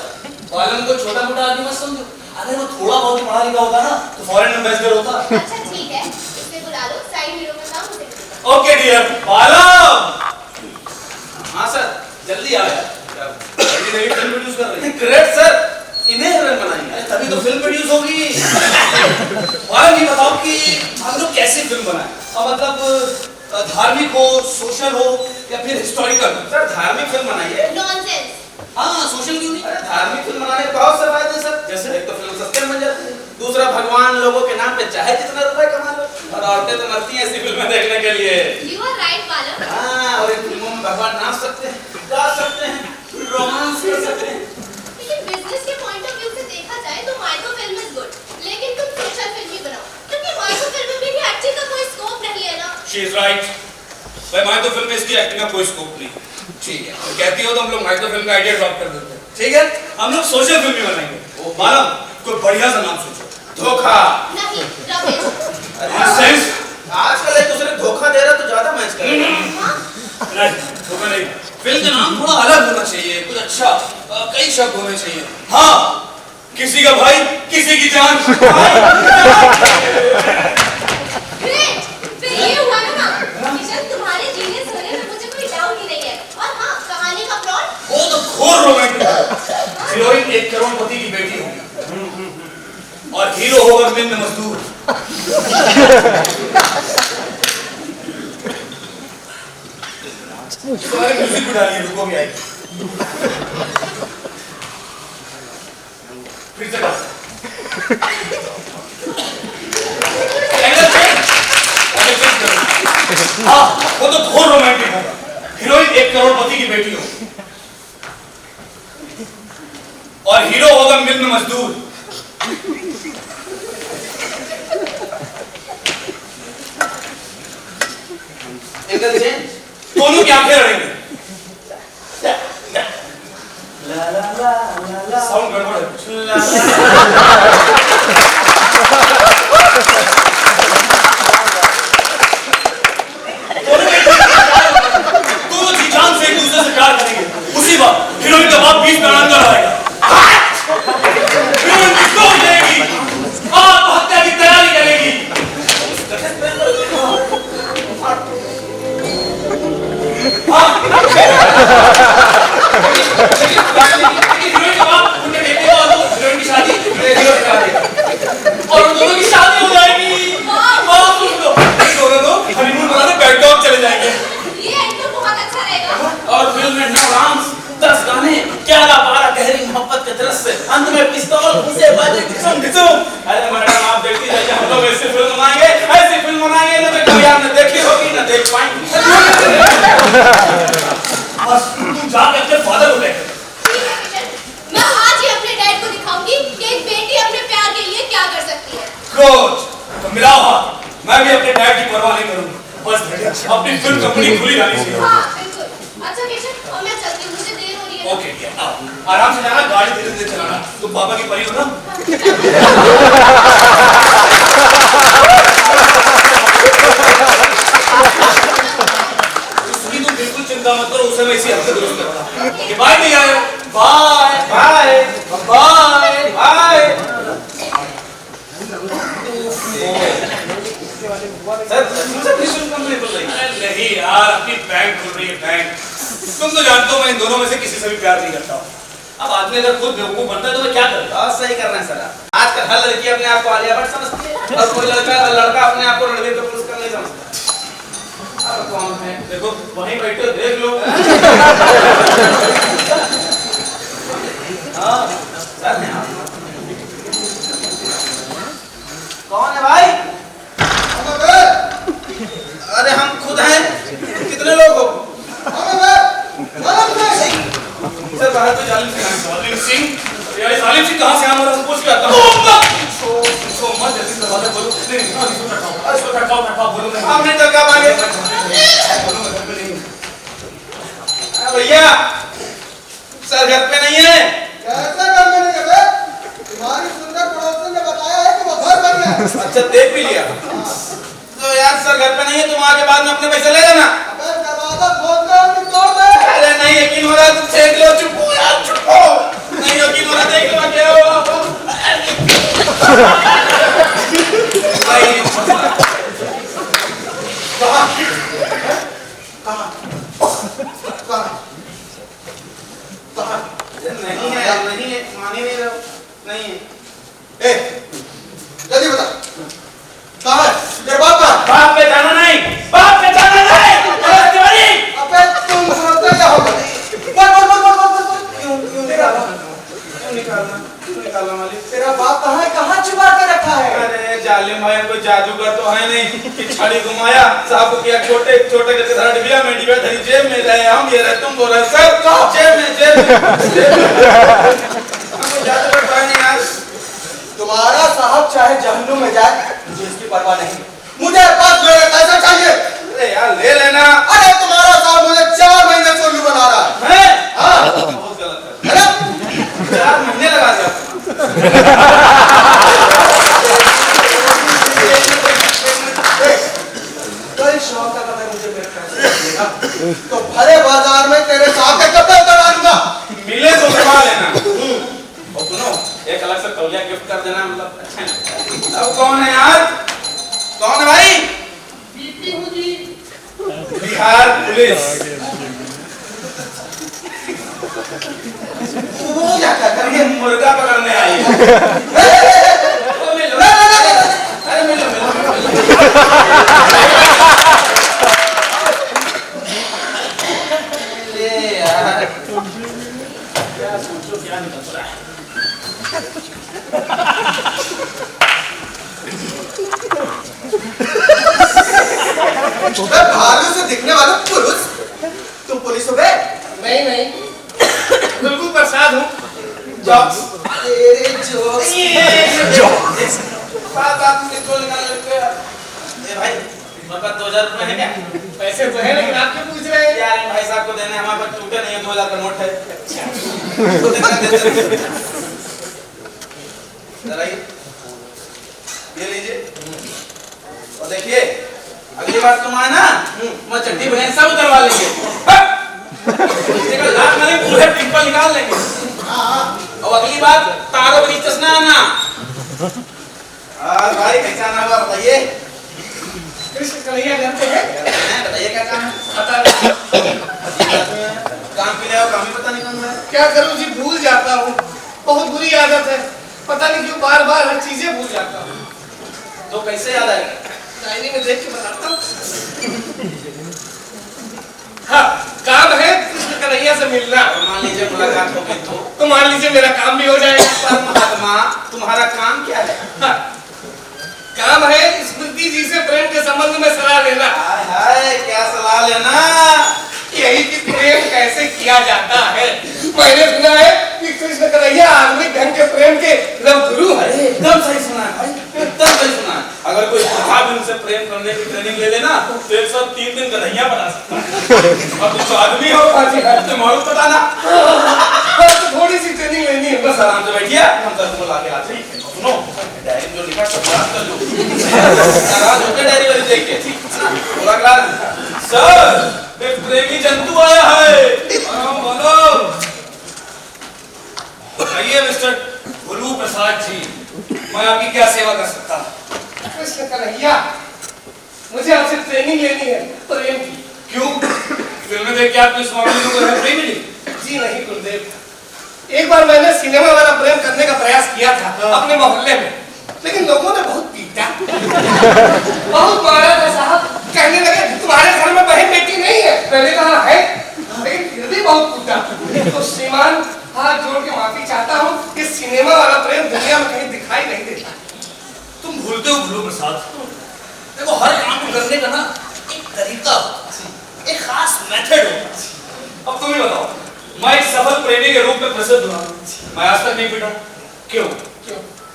बालन को छोटा मोटा आदमी मत समझो। अगर वो थोड़ा बहुत ही पढ़ा लिखा होता ना तो फॉरेन एम्बेसडर होता। अच्छा ठीक है, इसे बुला लो, साइड हीरो का काम उसे करेगा। ओके डियर बालन। हाँ सर, जल्दी आ गया। नई फिल्म प्रोड्यूस कर रही है। ग्रेट सर, इन्हें हीरोइन बनाएंगे। तभी तो फिल्म प्रोड्यूस होगी। बालन ये बताओ कि हम लोग कैसी फिल्म बनाएं? मतलब धार्मिक हो, सोशल हो या फिर हिस्टोरिकल? सर धार्मिक फिल्म बनाइए। नॉनसेंस। हाँ सोशल क्यों नहीं? अरे धार्मिक फिल्म बनाने के बहुत से फायदे सर। जैसे एक तो फिल्म सस्ते में बन जाती है, दूसरा भगवान लोगों के नाम पे चाहे जितना रुपए कमा लो, और औरतें तो मरती हैं ऐसी फिल्में देखने के लिए। यू आर राइट बालन। हाँ, और इन फिल्मों में भगवान नाच सकते हैं, गा सकते हैं, रोमांस कर सकते हैं। लेकिन बिजनेस के पॉइंट ऑफ व्यू से देखा जाए तो माइक्रो फिल्म इज गुड, लेकिन तुम सोशल फिल्म ही बनाओ, क्योंकि माइक्रो फिल्म में भी एक्टिंग का कोई स्कोप नहीं है ना। She is right. भाई माइक्रो फिल्म में इसकी एक्टिंग का कोई स्कोप नहीं। ठीक है, तो कहती हो तो हम लोग माइक्रो फिल्म का आइडिया ड्रॉप कर देते हैं। ठीक है, हम लोग सोशल फिल्म ही बनाएंगे। बालन कोई बढ़िया सा नाम सोचो। धोखा। नहीं, रमेश। सेंस आजकल एक दूसरे को धोखा दे रहा तो ज्यादा मैच करेगा। हाँ? नहीं, धोखा नहीं। फिल्म का नाम थोड़ा अलग होना चाहिए, कुछ अच्छा, कई शब्द होने चाहिए। हाँ, किसी का भाई, किसी की जान। ग्रेट, फिर ये हुआ ना किशन, तुम्हारे जीनियस होने में मुझे कोई डाउट ही नहीं है। और हाँ, कहानी का प्लॉट वो तो घोर रोमांटिक है। हीरोइन 1 करोड़पति की बेटी होगी और हीरो होगा निम्न मजदूर। तुम्हारे म्यूजिक भी डालिए, रुको भी आएगी। फिर से बात। Angle change. हाँ, वो तो घोर रोमांटिक होगा। हीरोइन 1 करोड़पति की बेटी होगी और हीरो होगा निम्न मजदूर। Angle change. दोनों की आंखें लड़ेंगी। साउंड गड़बड़ है। दोनों जी जान से एक दूसरे से प्यार करेंगे। उसी बात हीरोइन का बाप बीच में आनंद आएगा। हीरोइन की सोच लेगी, आत्महत्या की तैयारी करेगी। हीरोइन का बाप उनके बेटे को और हीरोइन की शादी हीरो से करा देगा और उन दोनों की शादी हो जाएगी। दोनों लोग हनीमून मनाने बैंकॉक चले जाएंगे। ये एक्टर बहुत अच्छा रहेगा। और फिल्म में 9 डांस, 10 गाने, 11-12 गहरी मोहब्बत के दृश्य, अंत में पिस्तौल, घुसे बाजे, घिसुम घिसुम। अरे मैडम आप देखती रहिए, हम लोग ऐसी फिल्म बनाएंगे ना कभी आपने देखी होगी ना देख पाएंगे। बस तुम जाके अपने फादर को देख। ठीक है किशन, मैं आज ही अपने डैड को दिखाऊंगी कि एक बेटी अपने प्यार के लिए क्या कर सकती है। कोच तो मिलाओ हाथ। मैं भी अपने डैड की परवाह नहीं करूंगा। बस अपनी फिल्म कंपनी खुली रहनी चाहिए। हाँ बिल्कुल। अच्छा किशन, और मैं चलती हूँ, मुझे देर हो रही है। ओके आओ, आराम से जाना, गाड़ी धीरे धीरे चलाना। तुम पापा की परी हो ना? तुम बिल्कुल चिंता मत करो, उसे मैं इसी हफ्ते दुरुस्त करूंगा। बाय नहीं आए। Bye bye bye bye. Sir film company खुल रही है। अरे नहीं यार, अपनी बैंक खुल रही है, बैंक। तुम तो जानते हो मैं इन दोनों में से किसी से भी प्यार नहीं करता हूँ। अब आदमी अगर खुद बेवकूफ बनता है तो मैं क्या करूँ? बहुत सही कर रहे हैं सर आप। आजकल हर लड़की अपने आप को आलिया भट्ट समझती है और कोई लड़का अपने आप को रणबीर कपूर का नहीं समझता। अब कौन है? देखो वहीं बैठे हो, देख लो। हाँ सर हैं आप। कौन है भाई? अरे हम खुद हैं। कितने लोग हो? सर बाहर तो जालिम सिंह कहाँ से हमारा पूछ के आता हूँ। मत जल्दी बोलो बोलो बोलो हमने तो कब आगे भैया सर घर पे नहीं है। कैसे घर में नहीं है? तुम्हारी सुंदर पड़ोसन ने बताया है कि वो घर बन गया। अच्छा देख भी लिया तो यार सर घर पे नहीं है, तुम आके बाद में अपने पैसे ले लेना। अबे दरवाजा खोल दे और तोड़ दे। अरे नहीं यकीन हो रहा तुम देख लो, चुप हो यार, चुप हो। नहीं यकीन हो रहा, देख लो क्या हुआ। नहीं है, नहीं है, मान ही नहीं रहे हो। नहीं है। ए, जल्दी बता। कहाँ है? तेरे बाप कहाँ है? बाप पे जाना नहीं, बाप पे जाना नहीं। तिवारी अबे तुम समझते क्या होगा? बोल। क्यों निकाला? क्यों निकालना मालिक? तेरा बाप कहाँ है? कहाँ छुपा के रखा है? अरे जालिम भाई, कोई जादूगर तो है नहीं कि छड़ी घुमाया साहब को किया छोटे छोटे करके धरा डिबिया में डिबिया धरी जेब में रहे हम ये रहे तुम बोल रहे सर जेब में हमको जादूगर तो है नहीं यार। तुम्हारा साहब चाहे जहन्नुम में जाए, मुझे इसकी परवाह नहीं। मुझे पास मेरे पैसे चाहिए। अरे यार ले लेना। अरे तुम्हारा साहब मुझे 4 महीने से उल्लू बना रहा है। हैं? हाँ। बहुत गलत है। अरे 4 महीने लगा दिया। कल शाम तक अगर मुझे मेरे पैसे मिलेगा तो भरे बाजार में तेरे साहब के कपड़े उतार दूंगा। मिले तो करवा लेना। और सुनो एक अलग से तौलिया गिफ्ट कर देना, मतलब अच्छा है। अब कौन है यार? कौन है भाई? बिहार पुलिस। क्या करिए? मुर्गा पकड़ने आई है। मिलो। अरे मिलो। ले यार क्या सोचो क्या निकल रहा है। भालू से दिखने वाला पुरुष, तुम पुलिस हो गए? नहीं बिल्कुल प्रसाद हूँ। जॉक्स तेरे जोक्स। बात में पिस्तौल निकाल लेते हैं। ये भाई मेरे पास 2000 रुपए है क्या? पैसे तो है लेकिन आप क्यों पूछ रहे हैं? यार भाई साहब को देने, हमारे पास टूटे नहीं है, 2000 का नोट है। जरा ये लीजिए और देखिए अगली बार तुम आए ना मैं चड्डी बनियान सब उतरवा लेंगे। लाख नहीं पूरे पिंपल निकाल लेंगे। और अगली बार तारों के नीचे ना आना। भाई कैसा आना होगा बताइए। कृष्ण कन्हैया घर पे है? बताइए क्या काम है? काम के लिए आओ, काम ही पता नहीं कौन है। क्या करूं जी, भूल जाता हूँ। बहुत बुरी आदत है, पता नहीं क्यों बार बार हर चीजें भूल जाता हूँ। तो कैसे याद आएगा? डायरी में देख के बताता हूँ। हाँ, काम है कृष्ण कन्हैया से मिलना। और मान लीजिए मुलाकात हो गई तो मान लीजिए मेरा काम भी हो जाएगा। परमात्मा तुम्हारा काम क्या है? हाँ, काम है स्मृति जी से प्रेम के संबंध में सलाह लेना। हाय हाय क्या सलाह लेना? यही कि प्रेम कैसे किया जाता है। मैंने सुना है कि कृष्ण कन्हैया आधुनिक ढंग के प्रेम के लवगुरु है। एकदम सही सुना है भाई, एकदम सही सुना है। अगर कोई प्रभाव उनसे प्रेम करने की ट्रेनिंग ले लेना तो 103 दिन कन्हैया बना सकता है। और तुम तो आदमी हो, तो मालूम बताना। बस थोड़ी सी ट्रेनिंग लेनी है बस। आराम से बैठिए, हम सर को लाके आते हैं। सुनो डायरी में जो लिखा सब याद कर लो। नाराज होकर डायरी वाली देख के पूरा क्लास। सर एक प्रेमी जंतु आया है। आराम बोलो। आइए मिस्टर गुरु प्रसाद जी, मैं आपकी क्या सेवा कर सकता हूँ? कृष्ण कन्हैया, मुझे आपसे ट्रेनिंग लेनी है प्रेम की। क्यों? फिल्में देख के आपको इस मामले में कोई प्रेम मिली? जी नहीं गुरुदेव, एक बार मैंने सिनेमा वाला प्रेम करने का प्रयास किया था अपने मोहल्ले में, लेकिन लोगों ने बहुत पीटा, बहुत मारा था साहब। कहने लगे तुम्हारे घर में बहन बेटी नहीं है। मैंने कहा है, लेकिन फिर भी बहुत कूटा। तो श्रीमान हाथ जोड़ के माफी चाहता हूँ कि सिनेमा वाला प्रेम दुनिया में कहीं दिखाई नहीं देता। तुम भूलते हो गुरु प्रसाद, देखो हर काम को करने का ना एक तरीका होता है, एक खास मेथड होता है। अब तुम ही बताओ, मैं एक सफल प्रेमी के रूप में प्रसिद्ध हुआ, मैं आज तक नहीं पीटा। क्यों?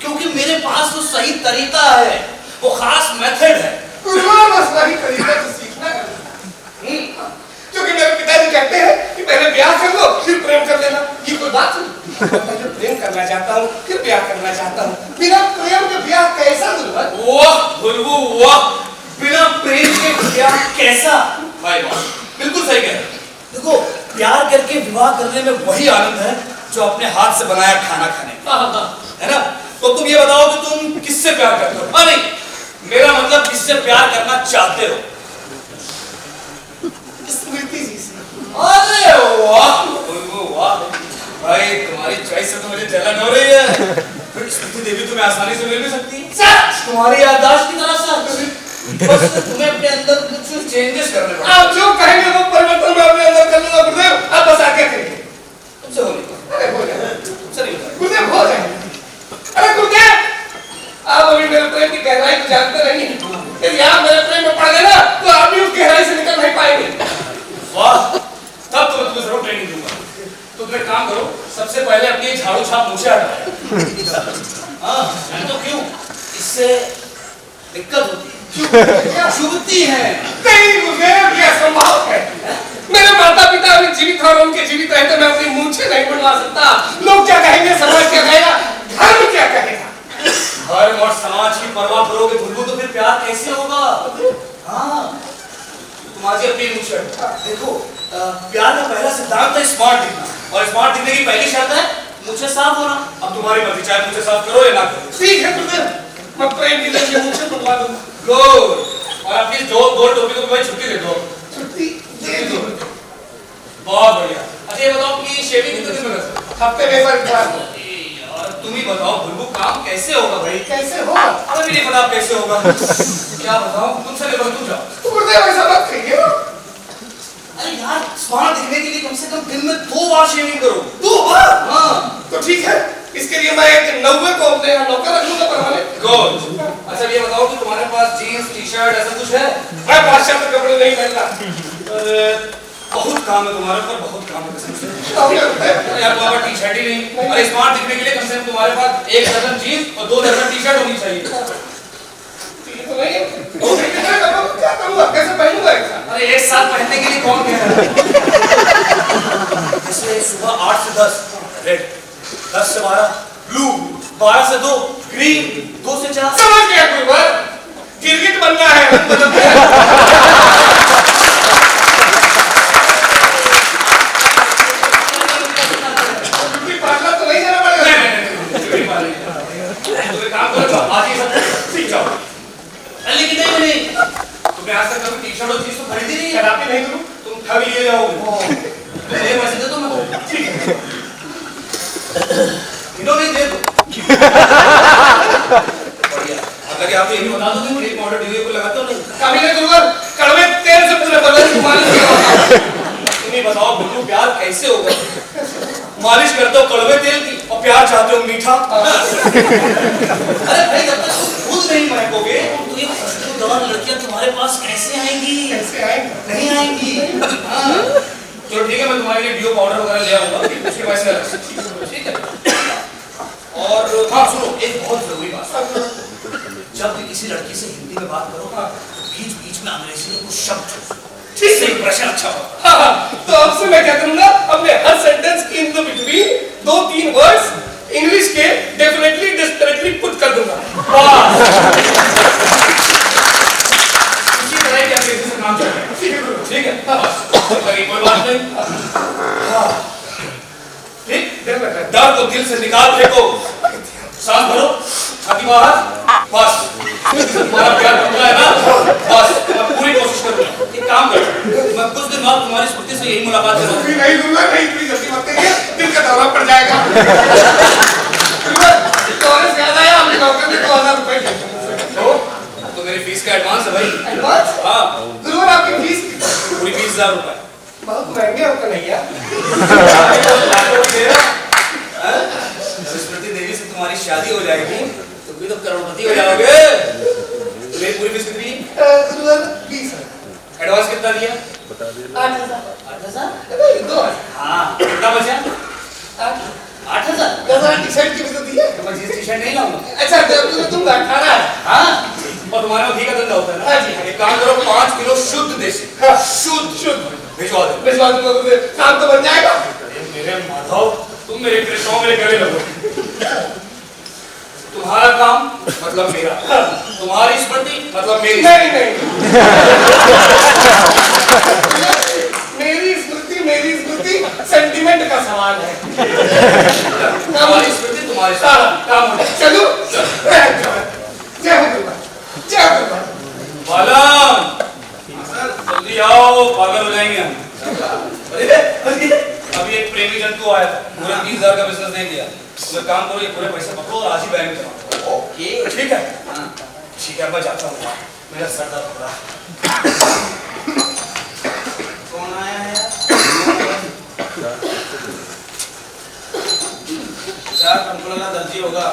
क्योंकि मेरे पास वो सही तरीका है, वो खास मेथड है। बस वही तरीका तो सीखना करना। क्योंकि मेरे पिताजी कहते हैं कि पहले ब्याह कर लो फिर प्रेम कर लेना। ये कोई बात नहीं। पहले प्रेम करना चाहता हूँ फिर ब्याह करना चाहता हूँ। बिना प्रेम के ब्याह कैसा दुल्हन? वाह गुलगू वाह, बिना प्रेम के ब्याह कैसा? भाई वाह, बिल्कुल सही कह रहे हैं। देखो, प्यार करके विवाह करने में वही आनंद है जो अपने हाथ से बनाया खाना खाने में, है ना? तो तुम ये बताओ कि तुम किससे प्यार करते हो? नहीं, मेरा मतलब किससे प्यार करना चाहते हो? स्मृति जी से। अरे वाह गुलगू वाह, भाई तुम्हारी चॉइस से तो मुझे जलन हो रही है। फिर स्मृति देवी तुम्हें आसानी से मिल भी सकती है। सच तुम्हारी याददाश्त की तरह सच, बस तुम्हें अपने अंदर कुछ चेंजेस करने पड़ेंगे। आप जो कहेंगे वो परिवर्तन मैं अपने अंदर कर लूंगा गुरुदेव। आप बस आज्ञा करिए। तुमसे हो नहीं। अरे हो जाए चलिए गुरुदेव, हो जाए। अरे गुरुदेव, आप अभी मेरे प्रेम की गहराई को जानते नहीं हैं। यदि आप मेरे प्रेम में पड़ गए ना तो आप भी उस गहराई से निकल नहीं पाएंगे। वाह, तब तो मैं तुम्हें जरूर ट्रेनिंग दूंगा। तो तुम एक काम करो, सबसे पहले अपनी झाड़ू छाप मुझे हटाओ। हाँ, जाने तो क्यों? इससे दिक्कत होती है, चुभती है। नहीं गुरुदेव, यह असंभव है। मेरे माता पिता अभी जीवित और उनके जीवित रहे तो मैं अपनी मूंछें नहीं बनवा सकता। लोग क्या कहेंगे, समाज क्या कहेगा, धर्म क्या कहेगा? धर्म और समाज की परवाह करोगे भुलगू तो फिर प्यार कैसे होगा? हाँ, तुम आज ही अपनी मूंछें हटाओ। देखो, प्यार का पहला सिद्धांत है स्मार्ट दिखना, और स्मार्ट दिखने की पहली शर्त है मुझे साफ होना। अब तुम्हारी मर्जी, चाहे मुझे साफ करो या ना करो। ठीक है गुरुदेव, मैं प्रेम की लगी मूंछें बनवा दूंगा। गुड, और अपनी दो गोल टोपी को भाई छुट्टी दे दो। छुट्टी दे दो। बहुत बढ़िया। अच्छा ये बताओ कि शेविंग कितने दिन में कर सकते हो? हफ्ते में एक बार क्लास हो। यार तुम ही बताओ भुलगू, काम कैसे होगा भाई? कैसे होगा? हमें भी नहीं पता कैसे होगा। क्या बताओ, तुमसे लेकर तुम जाओ। तो गुरुदेव ऐसा मत कहिए ना। अरे यार, स्मार्ट दिखने के लिए कम से कम दिन में 2 बार शेविंग करो। 2 बार? हाँ तो ठीक है, इसके लिए मैं एक 90 को अपने यहाँ नौकर रख लूंगा परमाने। गुड। अच्छा ये बताओ कि तुम्हारे पास जीन्स टी शर्ट ऐसा कुछ है? मैं पाश्चात्य कपड़े नहीं पहनता। बहुत काम है तुम्हारे ऊपर, बहुत काम है कसम से। तो क्या होता है? यार तुम्हारे पास टी शर्ट ही नहीं। अरे स्मार्ट दिखने के लिए कम से कम तुम्हारे पास 1 दर्जन जीन्स और 2 दर्जन टी शर्ट होनी चाहिए। ये तो नहीं है। तो मैं कितना करूँ, क्या करूँगा, कैसे पहनूंगा एक साथ? अरे एक साथ पहनने के लिए कौन कह रहा है? जैसे सुबह 8 से 10 रेड, 10 से 12 ब्लू, 12 से 2 ग्रीन, 2 से 4। समझ गया गुरुवर, गिरगिट बनना है, रंग बदलना है। ड्यूटी पार्लर तो नहीं जाना पड़ेगा? तो एक काम करो, आज ही सब सीख जाओ। लेकिन नहीं, तुमने आज तक कभी टी शर्ट और जीन्स तो खरीदी नहीं है। खराबी नहीं करूँ? तुम ठग लिए जाओगे। ये मैसेज दे दो मैं। ठीक है, इन्होंने दे दो। बढ़िया। अगर आप ये बता दो कि एक मॉडल टीवी को लगाते हो नहीं? कभी नहीं गुरुवर, कड़वे तेल से पूरे बदन को मालिश किया। तुम ही बताओ भुलगू, प्यार कैसे होगा? मालिश करते हो कड़वे तेल की और प्यार चाहते हो मीठा। अरे भाई जब तक खुद नहीं महकोगे तो ये खुशबूदार लड़कियां तुम्हारे पास कैसे आएंगी? कैसे आएंगे? नहीं आएंगी। हाँ। चलो ठीक है, मैं तुम्हारे लिए डिओ पाउडर वगैरह ले आऊंगा, उसके पैसे अलग से। ठीक है। और हाँ सुनो, एक बहुत जरूरी बात, जब भी किसी लड़की से हिंदी में बात करो तो बीच बीच में अंग्रेजी में कुछ शब्द ठीक से इंप्रेशन अच्छा होगा। हाँ, तो अब से मैं क्या करूंगा, अपने हर सेंटेंस की in the between 2-3 words English के डेफिनेटली डिस्परेटली पुट कर दूंगा। बस इसी तरह की अंग्रेजी से काम चलेगा। ठीक है, बस कोई बात नहीं। ठीक, डर को दिल से निकाल फेंको, सांस भरो, छाती बाहर, बस तुम्हारा प्यार टूटा है ना, बस मैं पूरी कोशिश करूंगा। एक काम करो, मैं कुछ दिन बाद तुम्हारी स्मृति से यही मुलाकात करूंगा। भी नहीं दूंगा, नहीं इतनी जल्दी मत करिए, दिल का दौरा पड़ जाएगा। दौरे से याद आया, हमने नौकर ने 2000 रुपए दिए। तो मेरी फीस का एडवांस है भाई। एडवांस? हाँ, गुरुवर आपकी फीस कितनी? पूरी 20,000 रुपए। बहुत महंगे हो कन्हैया। स्मृति देवी से तुम्हारी शादी हो जाएगी तो भी तो करोड़पति हो जाओगे। तुम्हें पूरी फीस कितनी? गुरुवर 20,000। एडवांस कितना दिया? 8,000। 8,000? हाँ, कितना बचा? 8,000। 8,000? 10,000 टी-शर्ट की भी तो दी। है? तो मैं जींस टी शर्ट नहीं लाऊंगा। अच्छा तुम खाना है। हाँ, और तुम्हारे वहाँ घी का धंधा होता है ना? हाँ जी। एक काम करो, 5 किलो शुद्ध देसी, हाँ। शुद्ध भिजवा दो। भिजवा दो, काम तो बन जाएगा। अरे मेरे माधव, तुम मेरे कृष्णों मेरे गले लगो। तुम्हारा काम मतलब मेरा, तुम्हारी स्मृति मतलब मेरी। नहीं मेरी स्मृति सेंटीमेंट का सवाल है। तुम्हारी स्मृति तुम्हारे साथ काम हो जाए। चलो जय हो बालन, जल्दी आओ, पागल हो जाएंगे हम। अरे अभी एक प्रेमी जंतु आया था, पूरे 30,000 का बिजनेस दे दिया। तो काम करो, ये पूरे पैसे पकड़ो और आज ही बैंक जमा करो। ओके ठीक है। ठीक है, मैं जाता हूँ, मेरा सर दर्द हो रहा है। कौन आया है यार? हमको लगा दर्जी होगा।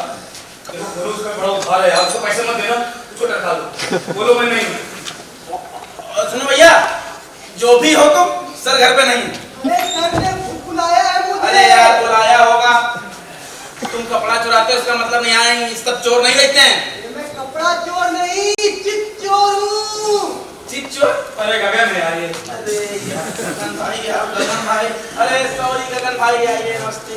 देखो बोलो, उसमें बड़ा उधार है यार, उसको पैसे मत देना, उसको टरका दो। बोलो मैं नहीं हूँ। सुनो भैया, जो भी हो तुम, सर घर पे नहीं है। बुलाया है मुझे। अरे यार बुलाया होगा, तुम कपड़ा चुराते हो इसका मतलब नहीं आए, सब चोर नहीं रहते हैं। मैं कपड़ा चोर नहीं, चित चोर हूँ। चित चोर? अरे गगन है यार ये। अरे यार गगन भाई, आप गगन भाई, अरे सॉरी गगन भाई, आइए नमस्ते।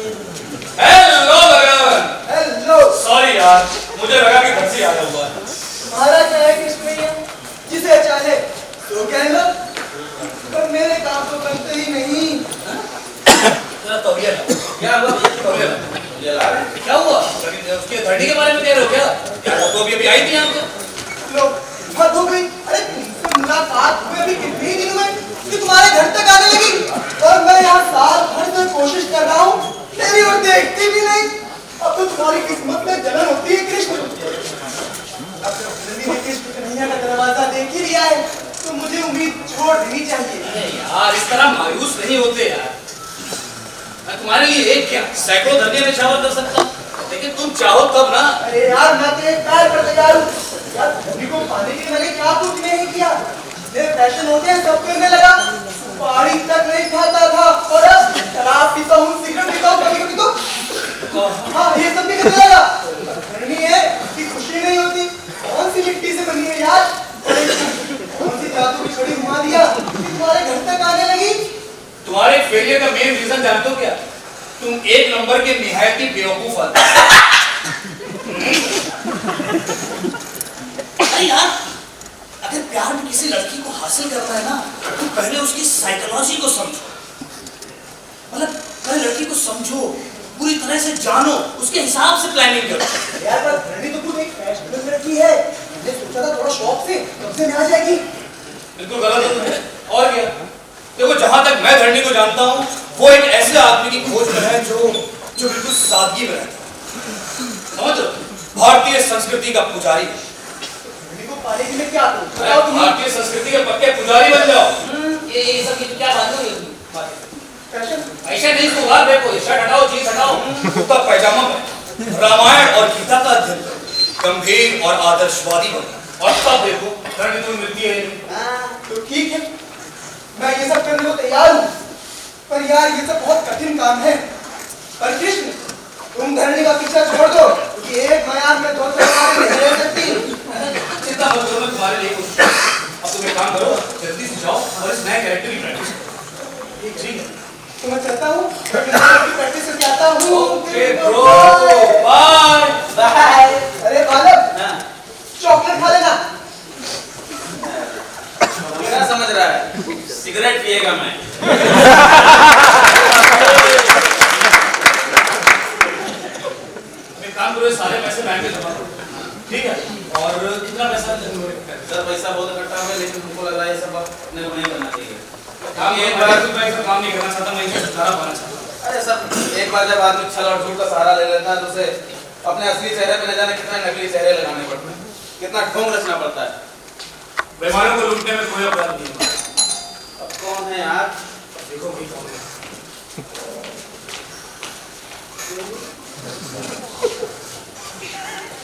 हेलो गगन। हेलो। सॉरी यार, मुझे लगा कि घर से आया हुआ है। तुम्हारा क्या है कृष्ण भैया, जिसे चाहे तो कह लो, पर मेरे काम तो करते ही नहीं। तेरा तौलिया ला। क्या हुआ? तौलिया ला। ये ला रहे हैं। क्या हुआ? उसके धरती के बारे में कह रहे हो क्या? यार वो तो अभी आई थी यहाँ पे। लो हद हो गई। अरे तुमसे मुलाकात हुए अभी कितने दिन में कि तुम्हारे घर तक आने लगी, और मैं यहाँ साल भर से कोशिश कर रहा हूँ, तेरी ओर देखती भी नहीं। अब तो तुम्हारी किस्मत में जलन होती है कृष्ण। अब जब नंदी ने कृष्ण कन्हैया का दरवाजा देख ही लिया है, तो मुझे उम्मीद छोड़ देनी चाहिए। यार इस तरह मायूस नहीं होते यार। मैं तुम्हारे लिए एक क्या सैकड़ों धरती में शावर कर सकता हूँ, लेकिन तुम चाहो तब ना। अरे यार मैं तो एक पैर पर तैयार हूँ यार। धनी को पाने के लिए क्या कुछ नहीं किया, मेरे फैशन होते हैं सब करने लगा। सुपारी तक नहीं खाता था, और अब शराब पीता हूँ, सिगरेट पीता हूँ, कभी कभी तो हाँ ये सब भी करने लगा। धनी है कि खुशी नहीं होती। कौन सी मिट्टी से बनी है यार, कौन सी जादू की छड़ी घुमा दिया कि तुम्हारे घर तक आने लगी। तुम्हारे फेलियर का मेन रीजन जानते हो क्या? तुम एक नंबर के निहायती बेवकूफ आदमी। अरे यार, अगर प्यार में किसी लड़की को हासिल करना है ना, तो पहले उसकी साइकोलॉजी को समझो। मतलब पहले लड़की को समझो, पूरी तरह से जानो, उसके हिसाब से प्लानिंग करो। यार पर धनी तो खुद एक फैशनेबल लड़की है, मैंने सोचा था थोड़ा शौक से कब्जे में आ जाएगी। बिल्कुल गलत है तुम्हें। और क्या? देखो जहां तक मैं धरनी को जानता हूँ, वो एक ऐसे आदमी की खोज में है जो बिल्कुल सादगी में रहता है। समझ लो, भारतीय संस्कृति का पुजारी। धनी को पाने के लिए क्या करूं? अरे भारतीय संस्कृति के पक्के पुजारी बन जाओ। ये सब की क्या बात है? फैशन ऐसा नहीं तो बात देखो, शर्ट हटाओ, जींस हटाओ, कुर्ता पैजामा पहनो, रामायण और गीता का अध्ययन करो, गंभीर और आदर्शवादी बनो, और तब देखो धरनी तुम्हें मिलती है। तो ठीक है, मैं ये सब करने को तैयार हूँ, पर यार ये सब बहुत कठिन काम है। पर कृष्ण तुम धरनी का पीछा छोड़ दो, क्योंकि एक म्यार में 2 तलवारें नहीं रह सकती। चिंता मत करो, मैं तुम्हारे लिए कुछ। अब तुम एक काम करो, जल्दी से जाओ और इस नए कैरेक्टर की प्रैक्टिस करो। ठीक है, तो मैं चलता हूँ, प्रैक्टिस करके आता हूँ। Okay bro, bye bye. अरे बालक, चॉकलेट खा लेना। क्या समझ रहा है? सिगरेट पिएगा मैं। काम करो, सारे पैसे बैंक में जमा करो, ठीक है? और कितना पैसा सर पैसा बहुत इकट्ठा हुआ है, लेकिन हमको लग रहा है ये सब अपने को नहीं करना चाहिए। काम एक बार तो मैं ऐसा काम नहीं करना चाहता, मैं इसमें सुधार पाना चाहता हूँ। अरे सर, एक बार जब आदमी छल और झूठ का सहारा ले लेता है, तो उसे अपने असली चेहरे पे न जाने कितने नकली चेहरे लगाने पड़ते हैं, कितना ढोंग रचना पड़ता है। बेईमानों को लूटने में कोई अपराध नहीं है। अब कौन है यार? देखो भाई कौन है।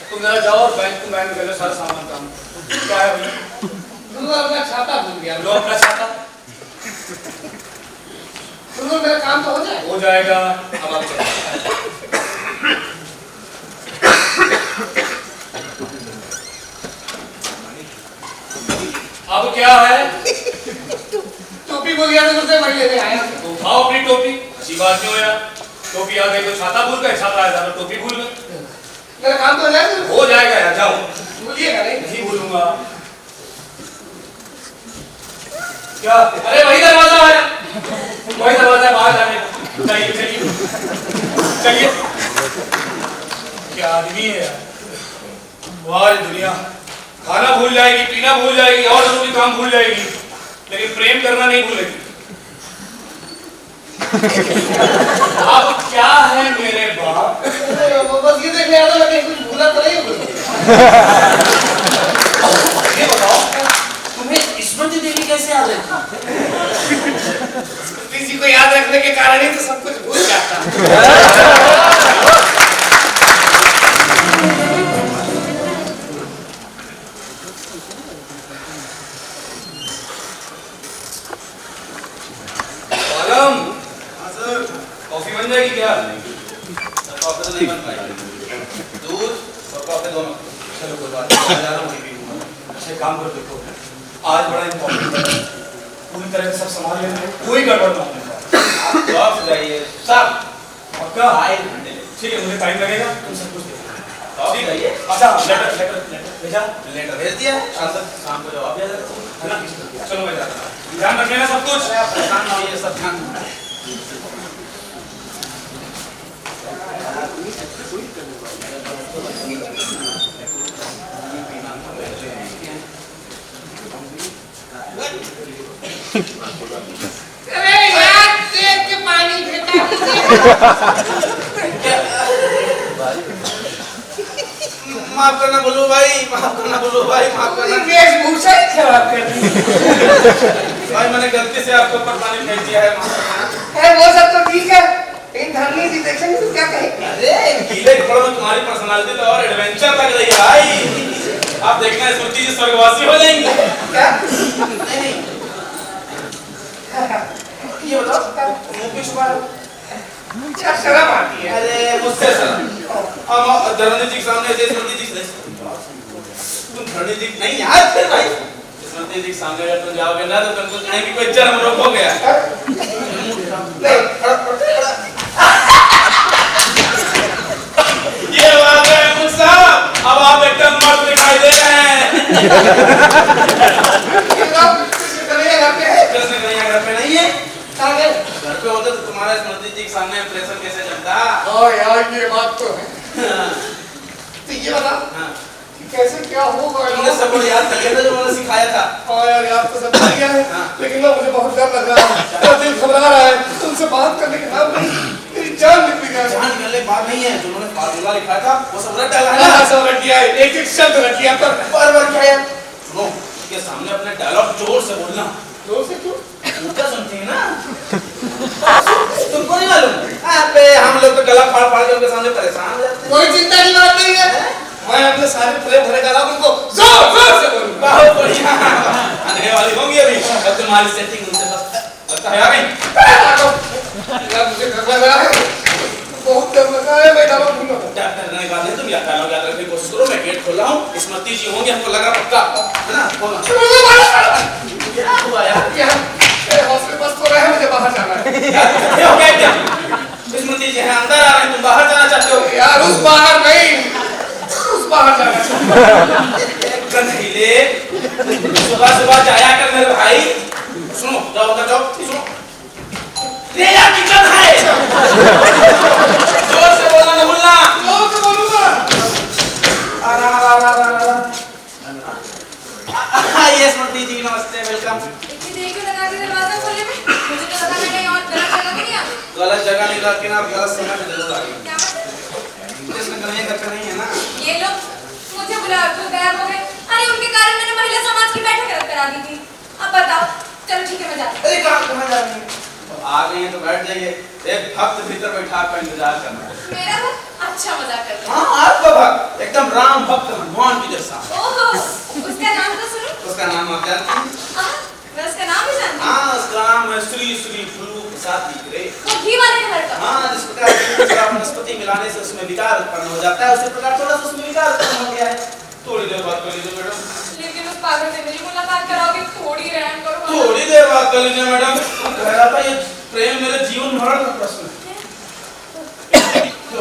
तुम जरा जाओ और बैंक में गए सारा सामान काम। क्या है भैया? अपना छाता भूल गया। लो अपना छाता। सुनो मेरा काम तो हो जाए। हो जाएगा। अब आप चलो। क्या है? टोपी बोल गया तो मुझसे वही लेने आया। तो उठाओ अपनी टोपी। अच्छी बात क्यों यार? टोपी आ गई तो छाता भूल गए, छाता आया तो टोपी भूल गए। मेरा काम तो हो जाएगा यार, जाओ। भूलिएगा नहीं। नहीं भूलूंगा। क्या? अरे वही दरवाजा है, वही दरवाजा है बाहर जाने का। चलिए चलिए चलिए। क्या आदमी है यार, वाह दुनिया। खाना भूल जाएगी, पीना भूल जाएगी, और जरूरी काम भूल जाएगी, लेकिन प्रेम करना नहीं भूलेगी। आप क्या है मेरे बाप? बस ये देखने आता मैं कहीं कुछ भूला तो नहीं हूँ। ये बताओ तुम्हें स्मृति देवी कैसे याद रहती? किसी को याद रखने के कारण ही तो सब कुछ भूल जाता। कॉफी बन जाएगी क्या? कॉफी तो नहीं बन पाएगी। दूध और कॉफी दोनों। चलो कोई बात नहीं, जा रहा हूँ वहीं पीऊंगा। अच्छा काम कर, देखो आज बड़ा इम्पोर्टेंट है, पूरी तरह से सब संभाल लेना है, कोई गड़बड़ ना हो। तो आप जाइए साहब। पक्का? ठीक है, मुझे टाइम लगेगा, तुम सब कुछ देखो। आप जाइए। अच्छा लेटर भेजा? लेटर भेज दिया, शाम को जवाब दिया जाएगा, है ना? चलो मैं जाता हूँ, ध्यान रख लेना सब कुछ। आप परेशान ना होइए, सब ध्यान। अरे यार देख के पानी फेंका माफ करना बोलो भाई, माफ करना बोलो भाई, माफ करना। वेशभूषा ही खराब कर दी। भाई मैंने गलती से आपके ऊपर पानी फेंक दिया है, माफ करना। है वो सब तो ठीक है, लेकिन धरनी जी देखेंगे तो क्या कहेंगे? अरे गीले कपड़ों में तुम्हारी पर्सनालिटी तो और एडवेंचर लग रही है भाई। आप देखना स्मृति जी स्वर्गवासी हो जाएंगी। क्या? नहीं ये बताओ मुंह क्यों छुपा रहे हो? क्या शर्म आती है? अरे मुझसे शर्म। हम धरनी जी के सामने ऐसे स्मृति जी से तुम धरनी जी नहीं यार, फिर भाई स्मृति जी के सामने अगर तुम जाओगे ना तो तुमको कहने की कोई जन्म रोग हो गया। ये बात है मुझ साहब, अब आप एकदम मर्द दिखाई दे रहे हैं। ये लोग कृष्ण कन्हैया घर पे है? कृष्ण कन्हैया घर पे नहीं है। कहाँ गए? घर पे होते तो तुम्हारा स्मृति जी के सामने इंप्रेशन कैसे चलता? ओ यार ये बात तो है। तो ये बता हाँ। कि कैसे क्या होगा? तुमने सब कुछ याद कर लिया था जो मैंने सिखाया था। हाँ यार याद तो सब बढ़िया है, हाँ। लेकिन ना मुझे बहुत डर लग रहा है, मेरा दिल घबरा रहा है। तुमसे बात करने के बाद मेरी जान निकल जाए। जान निकलने की बात नहीं है, जो मैंने फार्मूला लिखा था वो सब रट डाला है हाँ ना। सब रख दिया है, एक एक शब्द रख दिया पर बार-बार क्या है? सुनो, के सामने अपने डायलॉग जोर से बोलना। जोर से क्यों? उनका सुनती है ना। तुमको नहीं मालूम? अबे हम लोग तो गला फाड़-फाड़ के उनके सामने परेशान हो जाते हैं। कोई चिंता की बात नहीं है, मैं अपने सारे प्रेम भरे डायलॉग उनको जोर से बोलूंगा। बहुत बढ़िया। आने वाली होंगी अभी, अब तुम्हारी सेटिंग उनसे बस लगता है आ गई। यार मुझे डर लग रहा है, बहुत डर लग रहा है, मैं डायलॉग भूलूंगा। डरने की बात नहीं, तुम याद डायलॉग याद रखने की कोशिश करो। मैं गेट खोल रहा हूँ, स्मृति जी होंगे, हमको लगा पक्का है ना। बोलो क्या हुआ यार? यार हौसले बस तो रहे, मुझे बाहर जाना है। ये हो गया क्या? स्मृति जी हैं अंदर आ रहे हैं, तुम बाहर जाना चाहते हो? यार उस बाहर नहीं, उस बाहर जाना है। गंधीले सुबह-सुबह जाया कर मेरे भाई। सुनो, जाओ अंदर जाओ, सुनो। ये यार किचन है। जोर से बोलना नहीं भूलना। जोर से बोलूंगा। ये स्मृति जी नमस्ते, वेलकम। इतनी देर क्यों लगा दी दरवाजा खोलने में? मुझे तो लगा मैं कहीं और गलत जगह तो नहीं आ गई। गलत जगह नहीं, लेकिन आप गलत समय पे जरूर आ गए। क्या बात? कृष्ण कन्हैया घर पे नहीं है ना। ये लोग मुझे बुला तो गायब हो गए। अरे उनके कारण मैंने महिला समाज की बैठक रद्द करा दी थी। अब बताओ, चलो ठीक है मैं जाती हूँ। अरे कहाँ जा रही है? आ गई है तो बैठ जाइए। एक भक्त भीतर बैठा आपका इंतजार करना है। मेरा वो अच्छा मजाक कर रहा हाँ आपका भक्त एकदम राम भक्त हनुमान की जैसा। है। ओहो, उसका नाम तो सुनो। उसका नाम आप जानते हैं? मैं उसका नाम ही जानती हूँ। हाँ उसका नाम है श्री श्री गुरु प्रसाद जी। वो घी वाले घर का। हाँ जिस प्रकार वनस्पति मिलाने से उसमें विकार उत्पन्न हो जाता है, उसी प्रकार थोड़ा सा उसमें विकार उत्पन्न हो गया है। थोड़ी देर बात कर लीजिए मैडम। लेकिन उस पागल से मेरी मुलाकात कराओगे थोड़ी देर बात कर लीजिए मैडम। कह रहा था ये प्रेम मेरे जीवन मरण का प्रश्न है।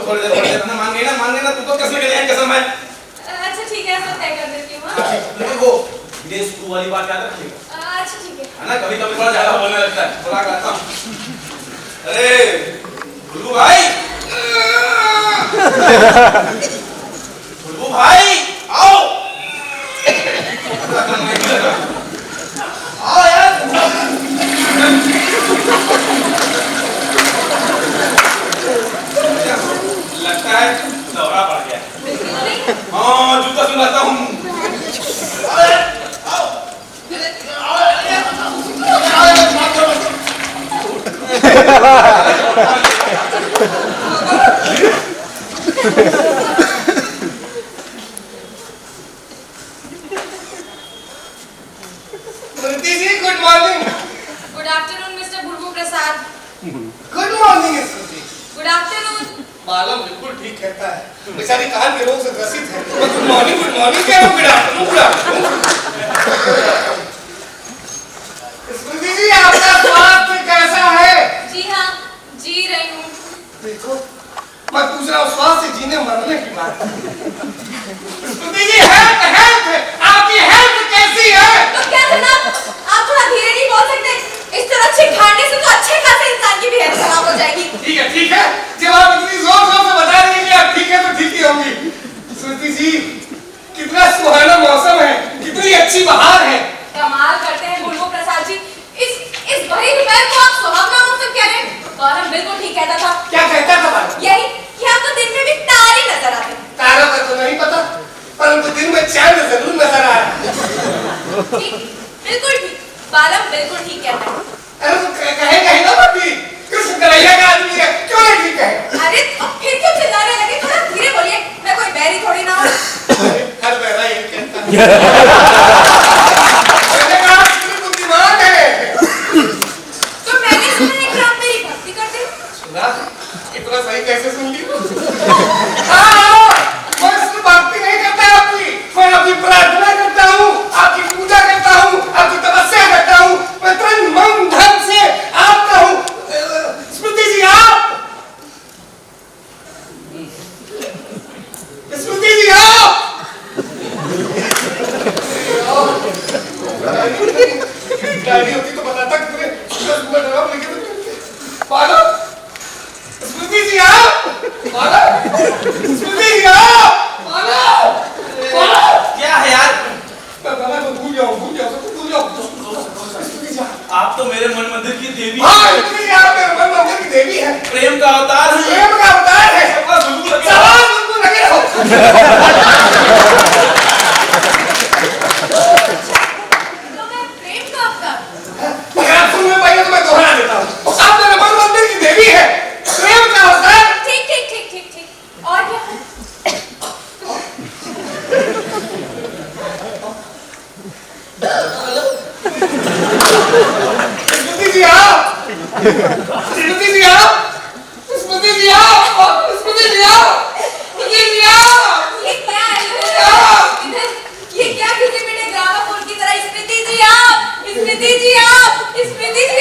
थोड़ी देर मान गई ना तू तो कसम के लिए कसम है। अच्छा ठीक है, सब तय कर देती हूँ। हाँ? लेकिन वो विदेश स्कूल वाली बात याद रखिएगा। अच्छा ठीक है। है ना, कभी कभी थोड़ा ज्यादा बोलने लगता है, थोड़ा कहता हूँ। अरे गुरु भाई, गुरु भाई आओ आओ यार। लगता है दौरा पड़ गया। हाँ जूता सुनाता हूँ। Smriti ji good morning. Good afternoon mister Bhurbhu Prasad. Good morning Smriti. Good afternoon. मालूम बिल्कुल ठीक कहता है, बेचारी कान के रोग से ग्रसित है। मैं गुड मॉर्निंग कह रहा हूँ, गुड आफ्टरनून। स्मृति जी आपका स्वास्थ्य कैसा है? जी हाँ, जी रही हूँ। देखो मैं पूछ रहा हूँ स्वास्थ्य जीने मरने की बात। स्मृति जी हेल्थ आपकी हेल्थ कैसी है? तो क्या जनाब, आप थोड़ा धीरे नहीं बोल सकते? इस तरह छिखाने से तो अच्छे खासे इंसान की भी हेल्थ खराब हो जाएगी। ठीक है जब आप इतनी जोर से बता रही हैं कि आप ठीक है तो ठीक ही होंगी। स्मृति जी कितना सुहाना मौसम है, कितनी अच्छी बहार है। कमाल करते हैं भुर्भु प्रसाद जी। इस भरी दोपहर को आप सुहावना मौसम कह रहे हैं? गौरव बिल्कुल ठीक कहता था। क्या कहता था बाबा? यही कि आपको दिन में भी तारे नजर आते हैं। तारों का तो नहीं पता, परंतु दिन में चांद जरूर नजर आ रहा है। ठीक, बिल्कुल ठीक। बालम बिल्कुल ठीक कहता है। अरे तो कहेगा ही ना बाबी, कृष्ण कन्हैया का आदमी है, क्यों नहीं ठीक है? अरे तो फिर क्यों चिल्लाने लगे? थोड़ा धीरे बोलिए, मैं कोई बैरी थोड़ी ना हूँ। हर बहरा ये कहता है। मैंने कहा आप कितनी बुद्धिमान है। तो मैंने सुना है कि आप मेरी भक्ति करते हैं। सुना? इतना सही कैसे सुन ली? हाँ, मैं सिर्फ भक्ति नहीं करता आपकी, मैं आपकी प्रार्थना करता हूँ, आपकी पूजा करता हूँ, आपकी तपस्या करता हूँ, मैं तन मन धन से आपका हूँ। स्मृति जी आप, स्मृति जी आप, गाड़ी होती तो बताता कि तुम्हें 10 मिनट जवाब लेके तो पागल। स्मृति जी आप, पागल। स्मृति जी आप, पागल। क्या है यार? भूल जाओ सब कुछ भूल जाओ। स्मृति जी आप तो मेरे मन मंदिर की देवी हाँ, हैं। स्मृति जी आप मेरे मन मंदिर की देवी है, प्रेम का अवतार है। प्रेम का अवतार है। सबका गुरु लगे। सवाल बिल्कुल लगे रहो। तो मैं प्रेम का अवतार। अगर आप सुन में पाइए तो मैं दोहरा देता हूँ, आप मेरे मन मंदिर की देवी है, प्रेम का अवतार। ठीक। और क्या है? स्मृति जी आप, स्मृति जी आप, स्मृति जी आप, स्मृति जी आप, स्मृति जी आप। ये क्या है? इधर ये क्या किसी मिनट ग्रामाफोन की तरह स्मृति जी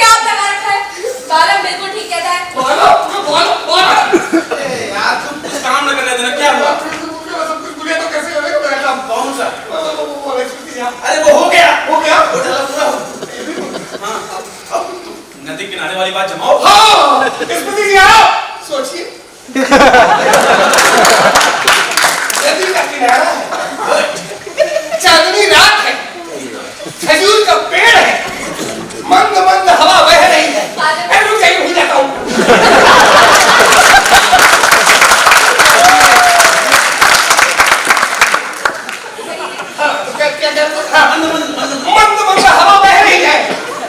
आप लगा रखा है। बालम बिल्कुल ठीक कहता है। बोलो। यार तुम कुछ काम न करने देना, क्या हुआ? सब कुछ बुलिया तो कैसे हो रहा है मेरा काम? कौन सा? स्मृति जी आप, अरे वो हो गया। हो गया? वो चला पूरा हो। हाँ अब नदी किनारे वाली बात जमाओ। हाँ, स्मृति जी आप सोचिए। नदी का किनारा है, चांदनी रात है, खजूर का पेड़ है, मंद मंद हवा बह रही है। रुक जाइए, भूल जाता हूँ। मंद मंद हवा बह रही है,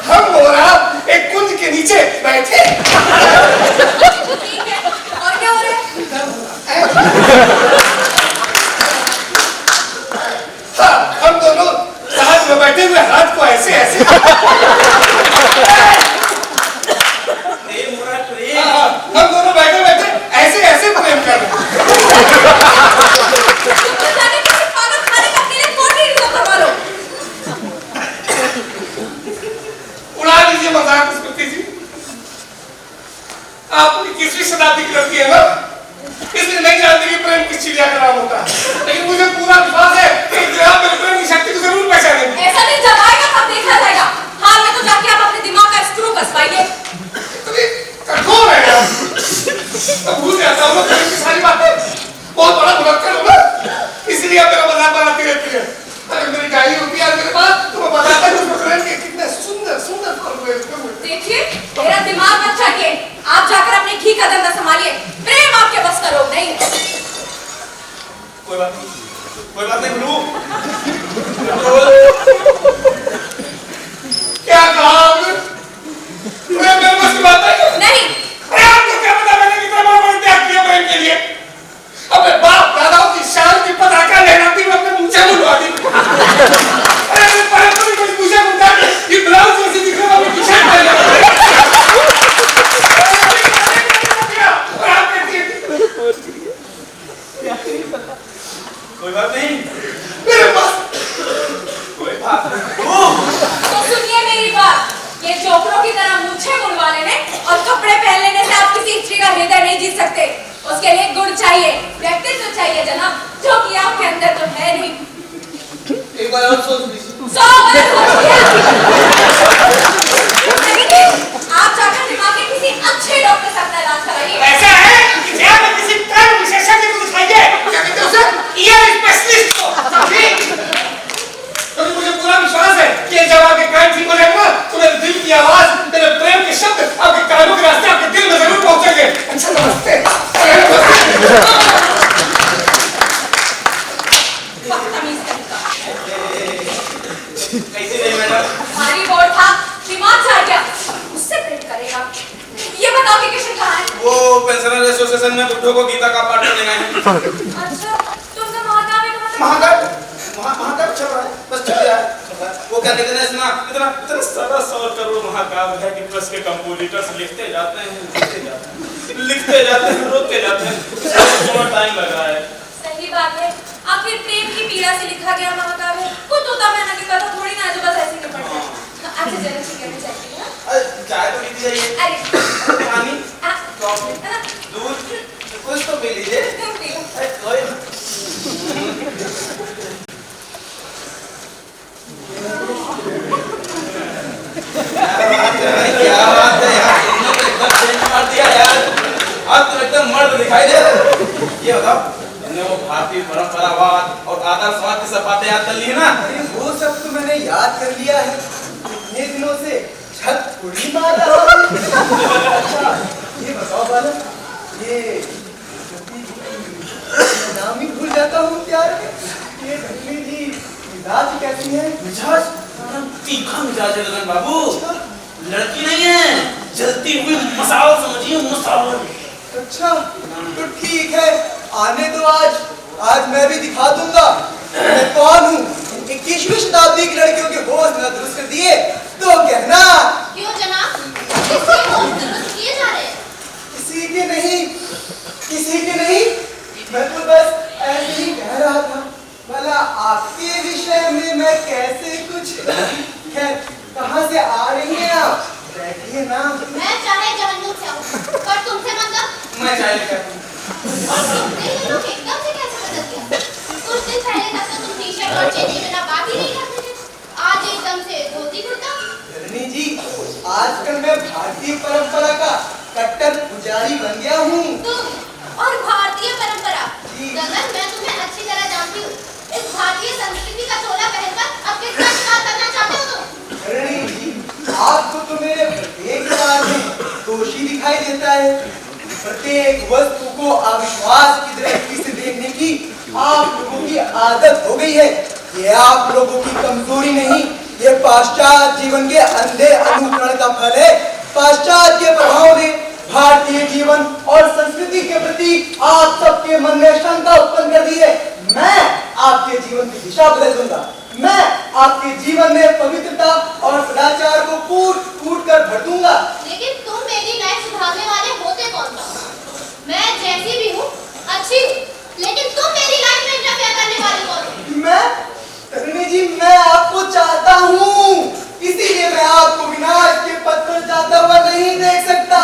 हम और आप एक कुंज के नीचे बैठे। ठीक है, और क्या हो रहा है? आप 21वीं शताब्दी की लड़की है ना, इसलिए नहीं जानती कि प्रेम किस चिड़िया का नाम होता है, लेकिन मुझे पूरा विश्वास है कि आप मेरे प्रेम की शक्ति को जरूर पहचानेंगे। ऐसा दिन जब आएगा तब देखा जाएगा। हाल में तो जाके आप अपने दिमाग का स्क्रू कसवाइए। इतनी कठोर है यार, मैं भूल जाता हूँ प्रेम की सारी बातें। बहुत बड़ा भुलक्कड़ हूँ ना, इसलिए आप मेरा मजाक बनाती रहती है। अगर मेरी डायरी होती है मेरे पास तो मैं बताता हूँ प्रेम के कितने सुंदर सुंदर फल हुए। देखिए, मेरा दिमाग मत चाहिए। आप जाकर अपने घी का धंधा संभालिए। प्रेम आपके बस का रोग नहीं है। कोई बात नहीं गुरु। क्या कहा आपने? प्रेम मेरे बस की बात है नहीं। अरे आपको क्या पता मैंने कितना बड़ा त्याग किया प्रेम के लिए? अपने बाप दादाओं की शान की पताका लहराती मैं अपने मुंह से बुलवा दी। अरे मेरे पैर को भी कुछ पूछा मुझे ये ब्लाउज जैसे दिख रहा है पीछे पड़ गया। और आप कहती हैं कोई बात नहीं, मेरे पास कोई बात नहीं। तो सुनिए मेरी बात। ये जोकरों की तरह मूछें मुड़वा लेने और कपड़े पहन लेने से आप किसी स्त्री का हृदय नहीं जीत सकते। उसके लिए गुण चाहिए, व्यक्तित्व चाहिए जनाब, जो कि आपके अंदर तो है नहीं। एक बार और सोच लीजिए। 100 बार सोचिए। आप जाकर दिमाग के किसी अच्छे डॉक्टर से अपना इलाज कराइए। ऐसा है कि जहाँ पर किसी कर्म विशेषज्ञ को दिखाइए, क्या कहते हैं उसे? ईयर स्पेशलिस्ट को। क्योंकि मुझे पूरा विश्वास है कि जब आपके कान ठीक हो जाएंगे ना, तो मेरे दिल की आवाज, मेरे प्रेम के शब्द आपके कानों के रास्ते आपके दिल में जरूर पहुंचेंगे। अच्छा नमस्ते। कैसे नहीं मैडम? हमारी बोर्ड था, दिमाग से आ गया, उससे प्रेम करेगा। ये बताओ कि किशन कहाँ है? वो पेंशनर एसोसिएशन में बुड्ढों को गीता का पाठ पढ़ने गए हैं। अच्छा, तुमने महाकाव्य कहाँ से? महाकाव्य चल रहा है, बस चल रहा है। वो क्या कहते हैं इतना इतना इतना सारा 100 करोड़ महाकाव्य है कि प्रेस के कंपोजिटर्स लिखते जाते हैं, रोते जाते हैं। थोड़ा टाइम लग रहा है। सही बात है। आखिर प्रेम की पीड़ा से लिखा गया महाकाव्य कुछ तोता मैना की कथा थोड़ी ना जो बस ऐसे निपट जाए। अच्छा चलो ठीक है, मैं चलती हूँ। चाय तो पीती जाइए। अरे पानी, कॉफी, दूध, कुछ तो पी लीजिए। तुम पी लो। क्या बात है यार, तुमने तो एकदम चेंज मार दिया यार। आज तुम एकदम मर्द दिखाई दे रहे। ये बताओ, तुमने वो भारतीय परंपरावाद और आदर्शवाद की सब बातें याद कर ली है ना? अरे वो सब तो मैंने याद कर लिया है। इतने दिनों से छत थोड़ी मार रहा हूं। अच्छा ये बताओ बालक, ये नाम ही भूल जाता हूँ प्यार में। ये धनी जी मिजाज कैसी है? मिजाज तीखा मिजाज है गगन बाबू। लड़की नहीं है, जलती हुई मसाल समझिए, मसाल। अच्छा तो ठीक है, आने दो आज मैं भी दिखा दूंगा मैं कौन हूँ। 21वीं शताब्दी की लड़कियों के होश न दुरुस्त कर दिए तो कहना। क्यों जनाब? किसके होश दुरुस्त किए जा रहे हैं? किसी के नहीं, मैं तो बस ऐसे ही कह रहा था। भला आपके विषय में मैं कैसे कुछ। खैर कहाँ से आ रही हैं आप? बैठिए ना। मैं चाहे जहन्नुम से आऊं, पर तुमसे मतलब? मैं चाय लेकर ये लोग एकदम से कैसे बदल गया? कुछ दिन पहले तक तो तुम टी-शर्ट और चेनी बिना बात ही नहीं करते थे। आज एकदम से धोती कुर्ता। धनी जी आजकल मैं भारतीय परंपरा का कट्टर पुजारी बन गया हूँ। तुम और भारतीय परंपरा। जी। गगन मैं तुम्हें अच्छी तरह जानती हूँ। इस भारतीय संस्कृति का चोला पहनकर अब कितना शिकार करना चाहते हो तुम? धनी जी आपको तो मेरे प्रत्येक बात में दोषी दिखाई देता है। प्रत्येक वस्तु को अविश्वास की दृष्टि से देखने की आप लोगों की आदत हो गई है। ये आप लोगों की कमजोरी नहीं, ये पाश्चात्य जीवन के अंधे अनुकरण का फल है। पाश्चात्य के प्रभाव ने भारतीय जीवन और संस्कृति के प्रति आप सबके मन में शंका उत्पन्न कर दी है। मैं आपके जीवन की दिशा बदल दूंगा। मैं आपके जीवन में पवित्रता और सदाचार को कूट कर भर दूंगा। लेकिन तुम मेरी लाइफ सुधारने वाले होते कौन सा? मैं जैसी भी हूँ अच्छी हूँ, लेकिन तुम मेरी लाइफ में इंटरफेयर करने वाले कौन हो? मैं तरुणी जी मैं आपको चाहता हूँ, इसीलिए मैं आपको विनाश के पथ पर जाता हुआ नहीं देख सकता।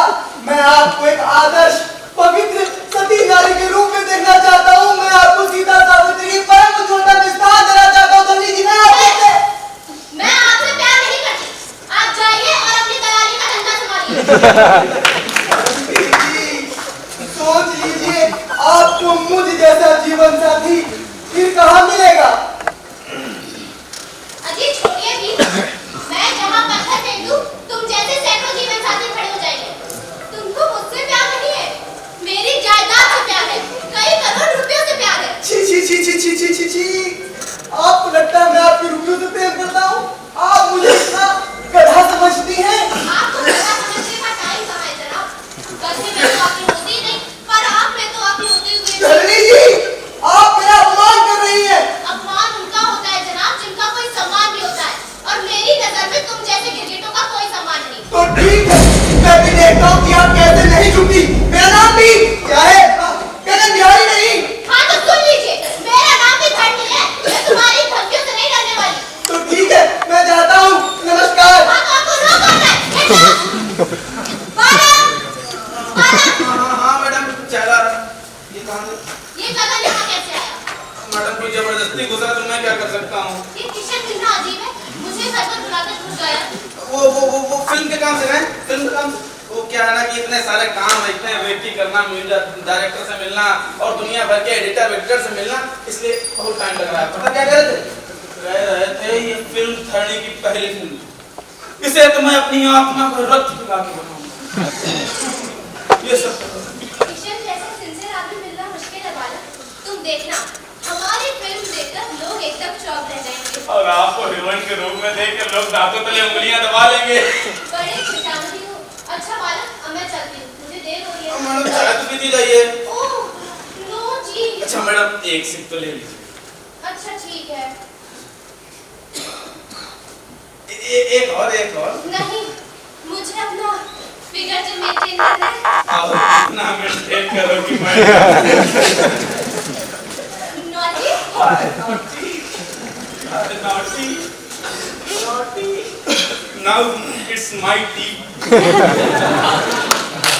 मैं आपको एक आदर्श पवित्र सती नारी के रूप में देखना चाहता हूँ। मैं आपको सीता सावित्री की परम ज्योता विस्तार देना चाहता हूँ। दल्ली जी, मैं आपसे प्यार नहीं करती। आप जाइए और अपनी दलाली का धंधा संभालिए। सोच लीजिए, आपको मुझ जैसा जीवन साथी फिर कहाँ मिलेगा? अजी छोड़िए भी, मैं जहाँ पत्थर फेंक दूं, तुम जैसे सैकड़ों जीवन साथी खड़े हो जाएंगे। तुमको मुझसे प्यार नहीं है, मेरी जायदाद से प्यार है, कई करोड़ रुपयों से प्यार है। छी छी छी छी छी छी छी छी। आपको लगता है मैं आपके रुपयों से प्रेम करता हूँ? आप मुझे इतना गधा समझती हैं? आपको गधा समझने का टाइम कहाँ है जनाब? गधे में तो आपकी होती ही नहीं, पर आप में तो आपकी होते हुए। दल्ली जी, आप मेरा अपमान कर रही हैं। अपमान उनका होता है जनाब जिनका कोई सम्मान भी होता है, और मेरी नजर में तुम जैसे गिरगिटों का कोई सम्मान नहीं। तो ठीक है, मैं भी देखता हूँ कि आप कैसे नहीं झुकती। मेरा नाम भी क्या है? गगन बिहारी नहीं। हाँ तो सुन लीजिए, मेरा नाम भी धरती है, मैं तुम्हारी धमकियों से नहीं डरने वाली। तो ठीक है, मैं जाता हूँ। नमस्कार। हाँ तो आपको रोक कौन है? हाँ मैडम, चला ये कहाँ से? ये गगन यहाँ कैसे आया? मैडम कोई जबरदस्ती गुजरा तो मैं क्या कर सकता हूँ? ये किशन कितना अजीब है, मुझे घर पर बुलाकर घुस गया। वो फिल्म के काम से गए, फिल्म के काम से। वो क्या है ना कि इतने सारे काम, इतने वेटी करना, डायरेक्टर से मिलना और दुनिया भर के एडिटर से मिलना, इसलिए बहुत टाइम लग रहा है। पता क्या कह रहे थे? कह रहे थे ये फिल्म धरनी की पहली फिल्म, इसे तो मैं अपनी आत्मा को रक्त पिला के बनाऊंगा। ये सब किशन जैसा सिंसियर आदमी मिलना मुश्किल है बालक। तुम देखना, हमारी फिल्म देखकर लोग एकदम चौंक रह जाएंगे। और आपको हीरोइन के रूप में देखकर लोग दांतों तले उंगलियां दबा लेंगे। बड़े खुशामदी हो। अच्छा बालक, अब मैं चलती हूँ, मुझे देर हो रही है। मैडम चाय तो पीती जाइए। ओह नो जी। अच्छा मैडम, एक सिप तो ले लीजिए। अच्छा ठीक है। एक और। नहीं, मुझे अपना फिगर जो मेंटेन करना है। अब इतना मेंटेन करो कि मैं naughty. Now it's my tea.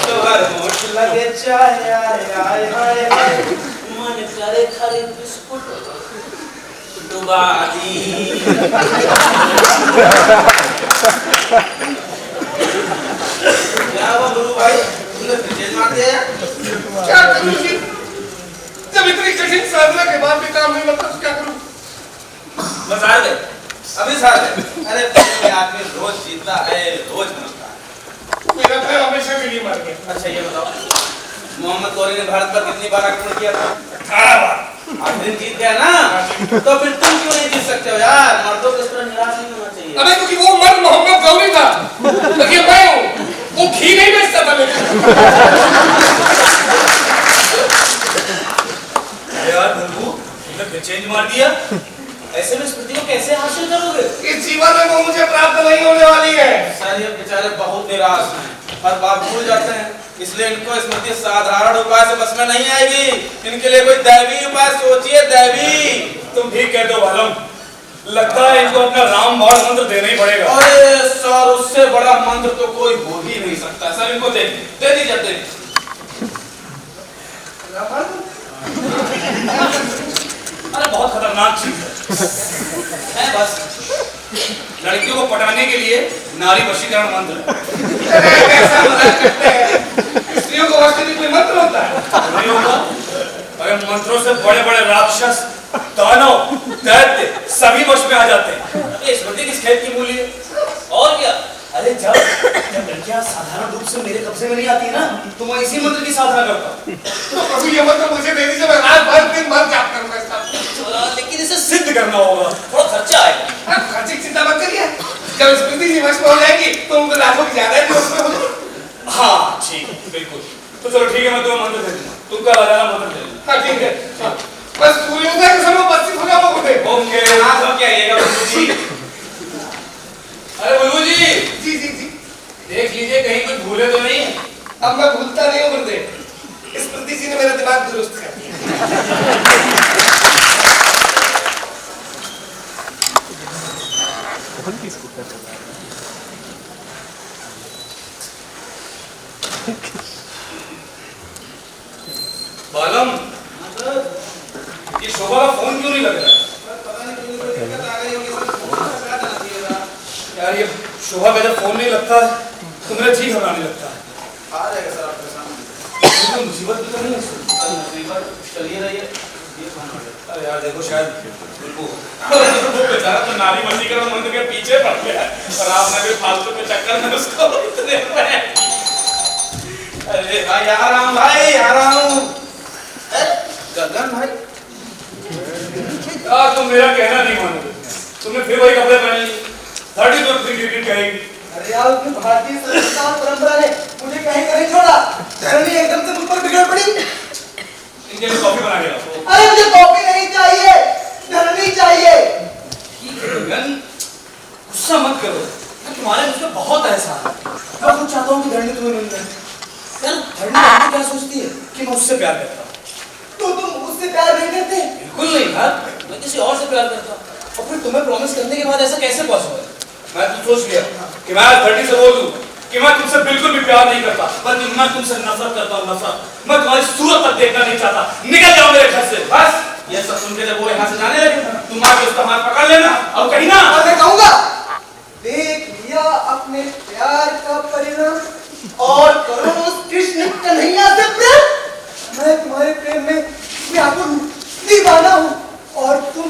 तो हर होठ लगे चाय, आय मन करे खाली बिस्कुट डुबा दी। क्या हुआ गुरु भाई, तुमने फ्रिज मार दिया? क्या करूं जी? जब इतनी कठिन साधना के बाद भी काम नहीं लगता तो क्या करूं? बस आ गए, अभी साल है। अरे पहले आदमी रोज जीता है, रोज मरता है। मेरा भाई हमेशा के लिए मर गया। अच्छा ये बताओ, मोहम्मद गौरी ने भारत पर कितनी बार आक्रमण किया था? 18 बार। आखिर जीत गया ना, तो फिर तुम क्यों नहीं जीत सकते हो यार? मर्दों को इस तरह निराश नहीं होना चाहिए। अबे क्योंकि वो मर्द मोहम्मद गौरी था, तो ये मैं हूँ। वो घी नहीं बेचता था लेकिन। यार बंधु, तुमने चेंज मार दिया। ऐसे में स्मृति को कैसे हासिल करोगे? इस जीवन में वो मुझे प्राप्त नहीं होने वाली है। सर ये बेचारे बहुत निराश हैं, हर बात भूल जाते हैं, इसलिए इनको स्मृति साधारण उपाय से बस में नहीं आएगी। इनके लिए कोई दैवी उपाय सोचिए, दैवी। तुम ठीक कहते हो बालम, लगता है इनको अपना रामबाण मंत्र देना ही पड़ेगा। अरे सर, उससे बड़ा मंत्र तो कोई हो ही नहीं सकता। सर इनको दे दीजिए, दे दीजिए। अरे बहुत खतरनाक चीज है बस। लड़कियों को पटाने के लिए नारी वशीकरण मंत्र ऐसा मजाक करते हैं। स्त्रियों को वश करने कोई मंत्र होता है? नहीं होगा। अरे मंत्रों से बड़े बड़े राक्षस, दानव, दैत्य सभी वश में आ जाते हैं। ये स्मृति किस खेत की मूली है? और क्या? अरे जब लड़कियां साधारण रूप से मेरे कब्जे में नहीं आती ना, तो मैं इसी मंत्र की साधना करता हूँ। तो प्रभु ये मंत्र मुझे दे दीजिए, मैं रात भर दिन भर जाप करूंगा इसका। लेकिन इसे सिद्ध करना होगा, थोड़ा खर्चा आएगा। खर्चे की चिंता मत करिए, जब स्मृति जी वश में हो जाएगी तो उनको लाखों की ज्यादा भी उसमें हो जाएगी। हाँ ठीक है, बिल्कुल। तो चलो ठीक है, मैं तुम्हें मंत्र दे दूंगा, तुम कल आ जाना मंत्र दे देना। हाँ ठीक है, बस सूर्योदय के समय उपस्थित हो जाओ मुझे। ओके, हाँ सब क्या आइएगा बुलबुल जी। अरे बुलबुल जी, जी जी जी। देख लीजिए कहीं कुछ भूले तो नहीं। अब मैं भूलता नहीं हूँ गुरुदेव, स्मृति जी ने मेरा दिमाग दुरुस्त कर दिया। बालम, ये शोभा का फोन क्यों नहीं लग रहा? यार ये शोभा का जब फोन नहीं लगता है तो मेरा जी घबराने लगता है। आ जाएगा सर आपके सामने। मुसीबत भी तो नहीं है। मुसीबत चलिए रही है। अरे यार देखो शायद वो बेचारा तो नारी वशीकरण मंत्र के पीछे पड़ गया है और आपने भी फालतू के चक्कर में उसको इतने अरे भाई आ रहा हूँ भाई, आ रहा हूँ। गगन भाई यार तुम मेरा कहना नहीं मानोगे, तुमने फिर वही कपड़े पहन लिए। 32 क्रिकेट कहेगी। अरे यार उसने भारतीय संस्कार परंपरा ने मुझे कहीं कहीं छोड़ा, धरनी एकदम से मुझ पर बिगड़ पड़ी। इनके लिए कॉफी बना के लाओ। अरे मुझे कॉफी नहीं चाहिए, धरनी चाहिए। ठीक है गगन, गुस्सा मत करो, मैं तुम्हारे मुझ पर बहुत एहसान है। मैं खुद चाहता हूँ कि धरनी तुम्हें मिल जाए। यार धरनी क्या सोचती है कि मैं उससे प्यार करता हूँ? तो तुम उससे प्यार नहीं करते? बिल्कुल नहीं यार, मैं किसी और से प्यार करता हूँ। और फिर तुम्हें प्रॉमिस करने के बाद ऐसा कैसे पॉसिबल है? मैं तो सोच लिया कि मैं आज 30 से बोल दूं कि मैं तुमसे बिल्कुल भी प्यार नहीं करता, बल्कि मैं तुमसे नफरत करता हूँ, नफरत। मैं तुम्हारी सूरत तक देखना नहीं चाहता। निकल जाओ मेरे घर से बस। ये सब सुन के जब वो यहाँ से जाने लगे तुम आके उसका हाथ पकड़ लेना और कहीं ना। और मैं कहूँगा, देख लिया अपने प्यार का परिणाम और करो उस कृष्ण कन्हैया से प्रेम। मैं तुम्हारे प्रेम में व्याकुल हूँ, दीवाना हूँ, और तुम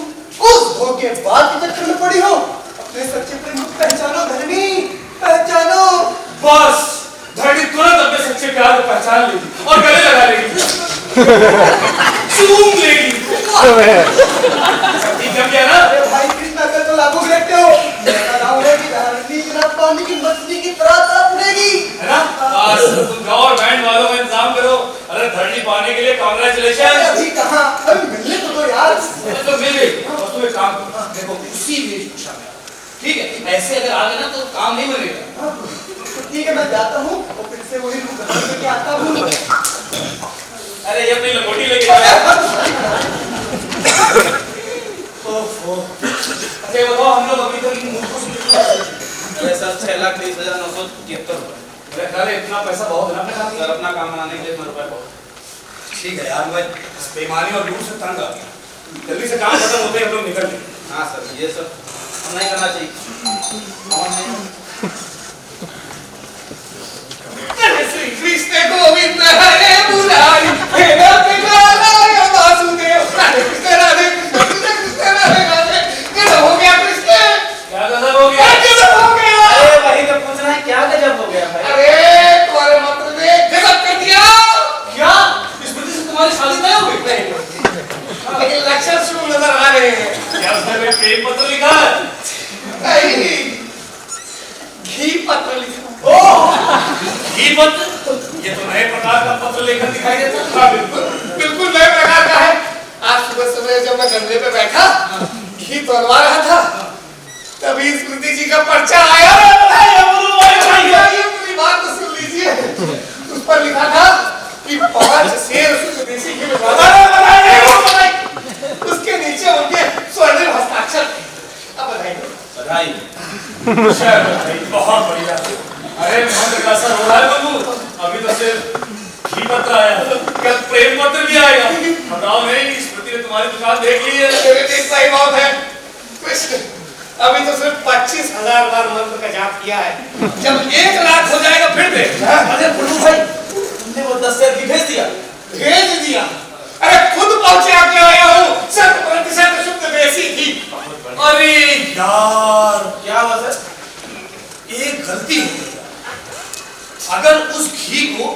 उस धोखेबाज के चक्कर में पड़ी हो। अपने सच्चे प्रेम को पहचानो धरनी, पहचानो। बस धरनी तुरंत अपने सच्चे प्यार को पहचान लेगी और गले लगा लेगी, चूम लेगी। जब क्या ना अरे भाई कृष्णा कर तो लागू रहते हो। मेरा नाम है कि धरनी बिना पानी की मछली की तरह तरह उड़ेगी, है ना? बस तुम गाँव और बैंड वालों में इंतजाम करो। अरे धरनी पाने के लिए कांग्रेचुलेशन। अभी कहाँ, अभी मिलने तो दो यार। तो मिल गई। और तुम एक काम करो, देखो उसी वेशभूषा में, ठीक है? ऐसे अगर आ गए ना तो काम नहीं बनेगा। ठीक है मैं जाता हूँ और फिर से वही रूप लेके आता हूँ। अरे ये अपनी लंगोटी लेके जाओ। अच्छा बताओ हम लोग अभी तक मुझको अरे सर 6,30,973 रुपए। मेरे ख्याल है इतना पैसा बहुत है ना अपने खाते में। सर अपना काम बनाने के लिए इतना रुपए बहुत। ठीक है यार, मैं बेईमानी और लूट से तंग आ गया। जल्दी से काम खत्म होते ही हम लोग निकल गए। हाँ सर ये सब नहीं करना चाहिए। और नहीं श्री कृष्ण गोविंद हरे मुरारी हे गोपिका वासुदेव राधे कृष्ण राधे कृष्ण कृष्ण कृष्ण राधे राधे। क्या हो गया कृष्ण? क्या गजब हो गया? क्या हो गया? अरे वही तो पूछ रहा है क्या गजब हो गया भाई? अरे तुम्हारे मंत्र ने गजब कर दिया। क्या स्मृति से तुम्हारी शादी तय हो गई? लेकिन लक्षण शुरू नजर आ रहे हैं। क्या उसने कोई प्रेम पत्र लिखा है? नहीं, घी पत्र लिखा। घी पत्र? ये तो नए प्रकार का पत्र लेखन दिखाई देता है। हाँ बिल्कुल बिल्कुल नए प्रकार का है। आज सुबह सुबह जब मैं गंदे पे बैठा घी तोड़वा रहा था तभी स्मृति जी का पर्चा आया। ये पूरी बात तो सुन लीजिए। उस पर लिखा था कि 5 शेर शुद्ध देसी घी में उसके नीचे उनके स्वर्णिम हस्ताक्षर थे। अब बधाई। बहुत बढ़िया। अरे मंत्र का असर हो रहा है बबू। अभी तो सिर्फ घी पत्र आया, क्या प्रेम पत्र भी आएगा? बताओ नहीं, स्मृति ने तुम्हारी दुकान देख ली है। मेरे लिए सही बात है कृष्ण। अभी तो सिर्फ 25,000 बार मंत्र का जाप किया है। जब 1 लाख हो जाएगा फिर देख। अरे बुल्लू भाई, तुमने वो 10 शेर घी भेज दिया? भेज दिया। अरे खुद पहुंचे आके आया हूँ 100% शुद्ध देसी घी। अरे यार, क्या हुआ सर? एक गलती हो गई। अगर उस घी को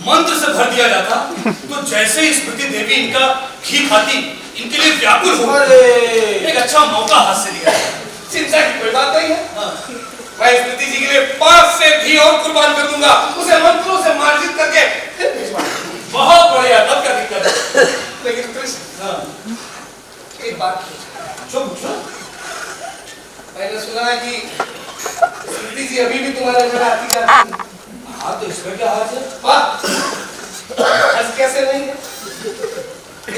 मंत्र से भर दिया जाता तो जैसे ही स्मृति देवी इनका घी खाती इनके लिए व्याकुल हो। एक अच्छा मौका हाथ से दिया। चिंता की कोई बात नहीं है। मैं स्मृति जी के लिए 5 से घी और कुर्बान कर दूंगा। उसे मंत्रों से मार्जित करके फिर भिजवा। बहुत बढ़िया, तब क्या दिक्कत है? लेकिन कृष्ण एक बात पूछो। मैंने सुना है कि स्मृति जी अभी भी तुम्हारे घर आती जाती है। हाँ तो इसमें क्या हाथ है? वाह, आज कैसे नहीं है?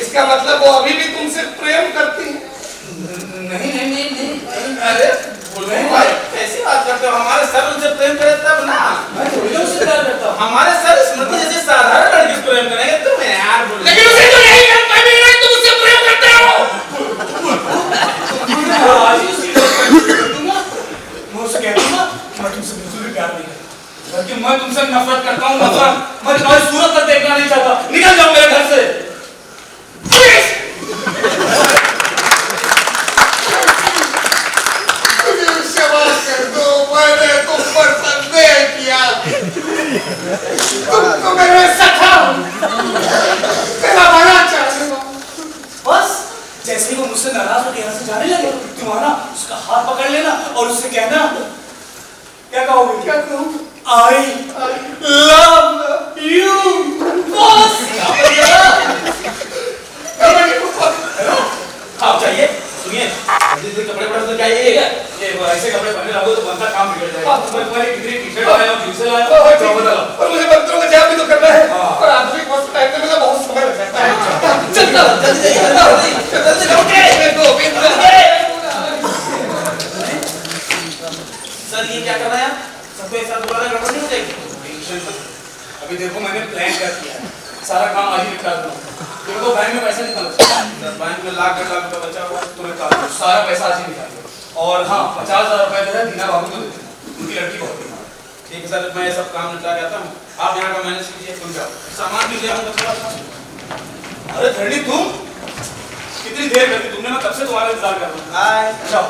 इसका मतलब वो अभी भी तुमसे प्रेम करती है। नहीं। अरे बोल रहे हैं ऐसी बात करते हो? हमारे सर उनसे प्रेम करे तब ना। मैं थोड़ी ना उससे प्यार करता हूँ। हमारे सर मत करता हूँ नफरत, मैं तुम्हारी सूरत तक देखना नहीं चाहता, निकल जाओ मेरे घर से। तुमको मेरे सखा तेरा बड़ा चाहने बस जैसे ही वो मुझसे नाराज होकर यहाँ से जाने लगे, तुम आना, उसका हाथ पकड़ लेना और उससे कहना, क्या कहोगे? क्या कहूँ? I love you। बस आप चाहिए, सुनिए, जल्दी कपड़े पड़े तो चाहिए, ये ऐसे कपड़े पहने रहोगे तो बनता काम बिगड़ जाएगा। मैं तुम्हारी कितनी टी-शर्ट लाया हूँ, जींस लाया हूँ, क्या बता लो। और मुझे मंत्रों का जाप भी तो करना है, और आधुनिक वस्त्र पहनने में तो बहुत समय लग जाता है। चलता सर ये क्या कर रहा है आप? सबको एक साथ बुलाना गड़बड़ नहीं हो जाएगी? अभी देखो मैंने प्लान कर दिया है, सारा काम आज ही निपटा दूंगा। तुम्हें तो बैंक में पैसा निकालो, बैंक में लाख 1.5 लाख रुपया बचा हुआ है, तुम्हें काट सारा पैसा आज ही निकाल दो। और हाँ 50,000 रुपए जो है दीना बाबू को दे देना, उनकी लड़की बहुत बीमार है। ठीक है सर, मैं ये सब काम निपटा के आता हूँ, आप यहाँ का मैनेज कीजिए, तुम जाओ, सामान भी ले आऊंगा थोड़ा सा। अरे धरनी तुम कितनी देर करती तुमने, मैं कब से तुम्हारा इंतजार कर रहा हूँ। जाओ।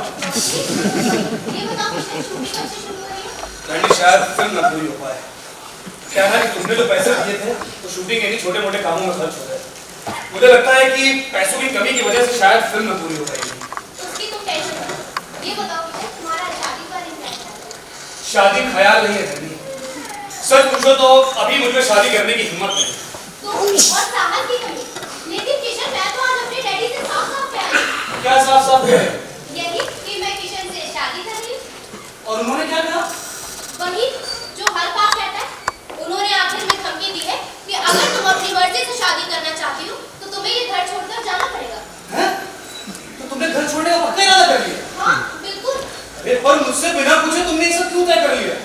ये बताओ किशन शूटिंग कब से शुरू हो रही है? धरनी शायद फिल्म न पूरी हो पाए, क्या है कि तुमने जो पैसे दिए थे तो शूटिंग यानी छोटे मोटे कामों में खर्च हो गए। मुझे लगता है कि पैसों की कमी की वजह से शायद फिल्म न पूरी हो पाएगी। उसकी तुम टेंशन मत लो। ये बताओ किशन तुम्हारा शादी का दिन क्या है? शादी ख्याल नहीं है धरनी, सच पूछो तो अभी मुझे शादी करने की हिम्मत नहीं। तो और साहस की कमी। लेकिन किशन मैं तो आज अपने डैडी से साफ-साफ कह रही हूँ। क्या साफ-साफ कहे? यही कि मैं किशन से शादी कर रही हूँ। और उन्होंने क्या कहा? वही जो हर बात कहता है। उन्होंने आखिर में धमकी दी है कि अगर तुम अपनी मर्जी से शादी करना चाहती हो तो तुम्हें ये घर छोड़कर जाना पड़ेगा। हैं? तो तुमने घर छोड़ने का पक्का इरादा कर लिया? हाँ बिल्कुल। अरे पर मुझसे बिना पूछे तुमने ये सब क्यों तय कर लिया?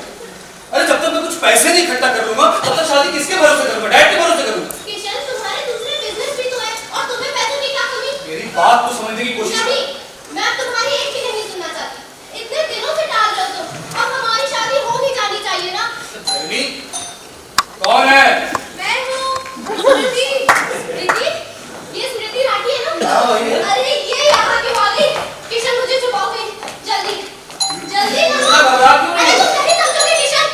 अरे जब तक मैं कुछ पैसे नहीं इकट्ठा कर लूंगा तब तक शादी किसके भरोसे करूंगा? डैड के भरोसे करूंगा। किशन तुम्हारे दूसरे बिजनेस भी तो है और तुम्हें पैसों की क्या कमी? मेरी बात तो समझने की कोशिश नहीं, मैं तुम्हारी एक भी नहीं सुनना चाहती। इतने दिनों से टाल रहे हो तुम, अब हमारी शादी हो ही जानी चाहिए ना। धरनी कौन है? मैं हूँ स्मृति। स्मृति? ये स्मृति राठी है ना? हाँ, वही है। अरे ये यहाँ क्यों आ गई? किशन मुझे छुपाओ गई। जल्दी जल्दी इतना घबरा क्यों रही अरे हो? तुम नहीं समझोगे किशन।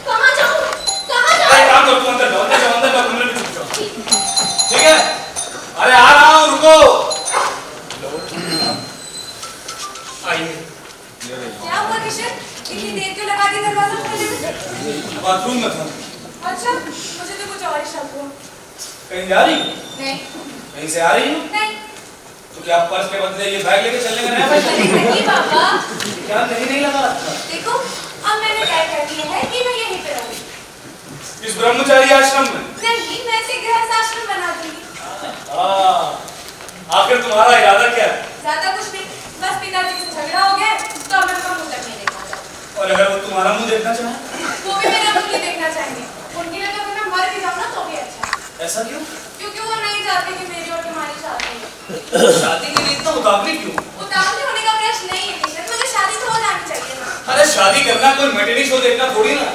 कहाँ जाऊँ? कहाँ अरे जाऊँ? काम करो, तुम अंदर जाओ, अंदर जाओ, कमरे में छुप जाओ। ठीक है? अरे आ रहा हूँ, रुको। आइए। क्या हुआ किशन? इतनी देर क्यों लगा दी दरवाजा खोलने में? बाथरूम में था। अच्छा मुझे तो कुछ और ही शक हुआ। कहीं जा रही हो? नहीं कहीं से आ रही हो? नहीं। तो क्या पर्स के बदले ये बैग लेके चलने का नया अरे फैशन? नहीं बाबा। क्या नहीं लगा? देखो अब मैंने तय कर लिया है कि मैं यहीं पे रहूंगी। इस ब्रह्मचारी आश्रम में? नहीं मैं इसे गृहस्थ आश्रम बना दूंगी। आखिर तुम्हारा इरादा क्या है? ज्यादा कुछ नहीं, बस पिताजी से झगड़ा हो गया तो अब मैं उनका मुंह तक नहीं देखना चाहती। और अगर वो तुम्हारा मुंह देखना चाहे? वो भी मेरा मुंह नहीं देखना चाहेंगे। उनकी जगह अगर मैं मर भी जाऊँ ना तो भी अच्छा। ऐसा क्यों? क्योंकि वो नहीं चाहते कि मेरी और तुम्हारी शादी हो। शादी के लिए इतना उतावली क्यों? उतावली होने का प्रश्न नहीं है किशन, मुझे शादी तो हो जानी चाहिए ना। अरे शादी करना कोई मैटिनी शो देखना थोड़ी ना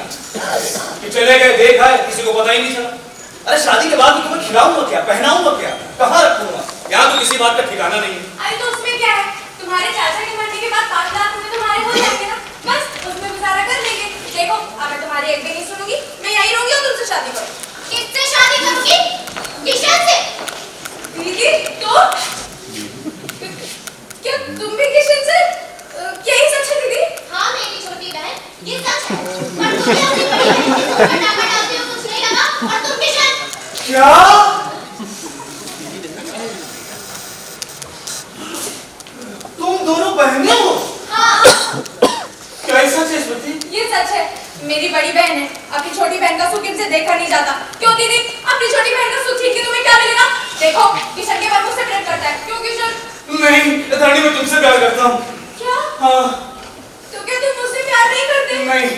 कि चले गए देख आए किसी को पता ही नहीं चला। अरे शादी के बाद भी तुम्हें खिलाऊंगा क्या, पहनाऊंगा क्या, कहाँ रखूंगा? यहाँ तो किसी बात का ठिकाना नहीं है। अरे तो उसमें क्या है? तुम्हारे चाचा के मरने के बाद 5 लाख रुपए तुम्हारे हो जाएंगे ना, बस उसमें गुजारा कर लेंगे। देखो अब मैं तुम्हारी एक भी नहीं सुनूंगी, मैं यहीं रहूंगी और तुमसे शादी करूंगी। किससे शादी करूंगी? किशन से। दीदी तो क्या तुम भी किशन से? क्या ये सच है दीदी? हाँ मेरी छोटी बहन ये सच है, पर तुम्हें अपनी बड़ी बहन की ऊपर टांगा डालते हो कुछ नहीं लगा, और तुम किशन क्या? तुम दोनों बहनें हो? हाँ क्या ये सच है स्मृति? ये सच है, मेरी बड़ी बहन है, अपनी छोटी बहन का सुख इनसे देखा नहीं जाता। क्यों दीदी, अपनी छोटी बहन का सुख छीन के तुम्हें क्या मिलेगा? देखो किशन के बाद मुझसे प्रेम करता है। क्यों किशन? नहीं धरनी, मैं तुमसे प्यार करता हूँ। क्या? हाँ। तो क्या तुम मुझसे प्यार नहीं करते? नहीं।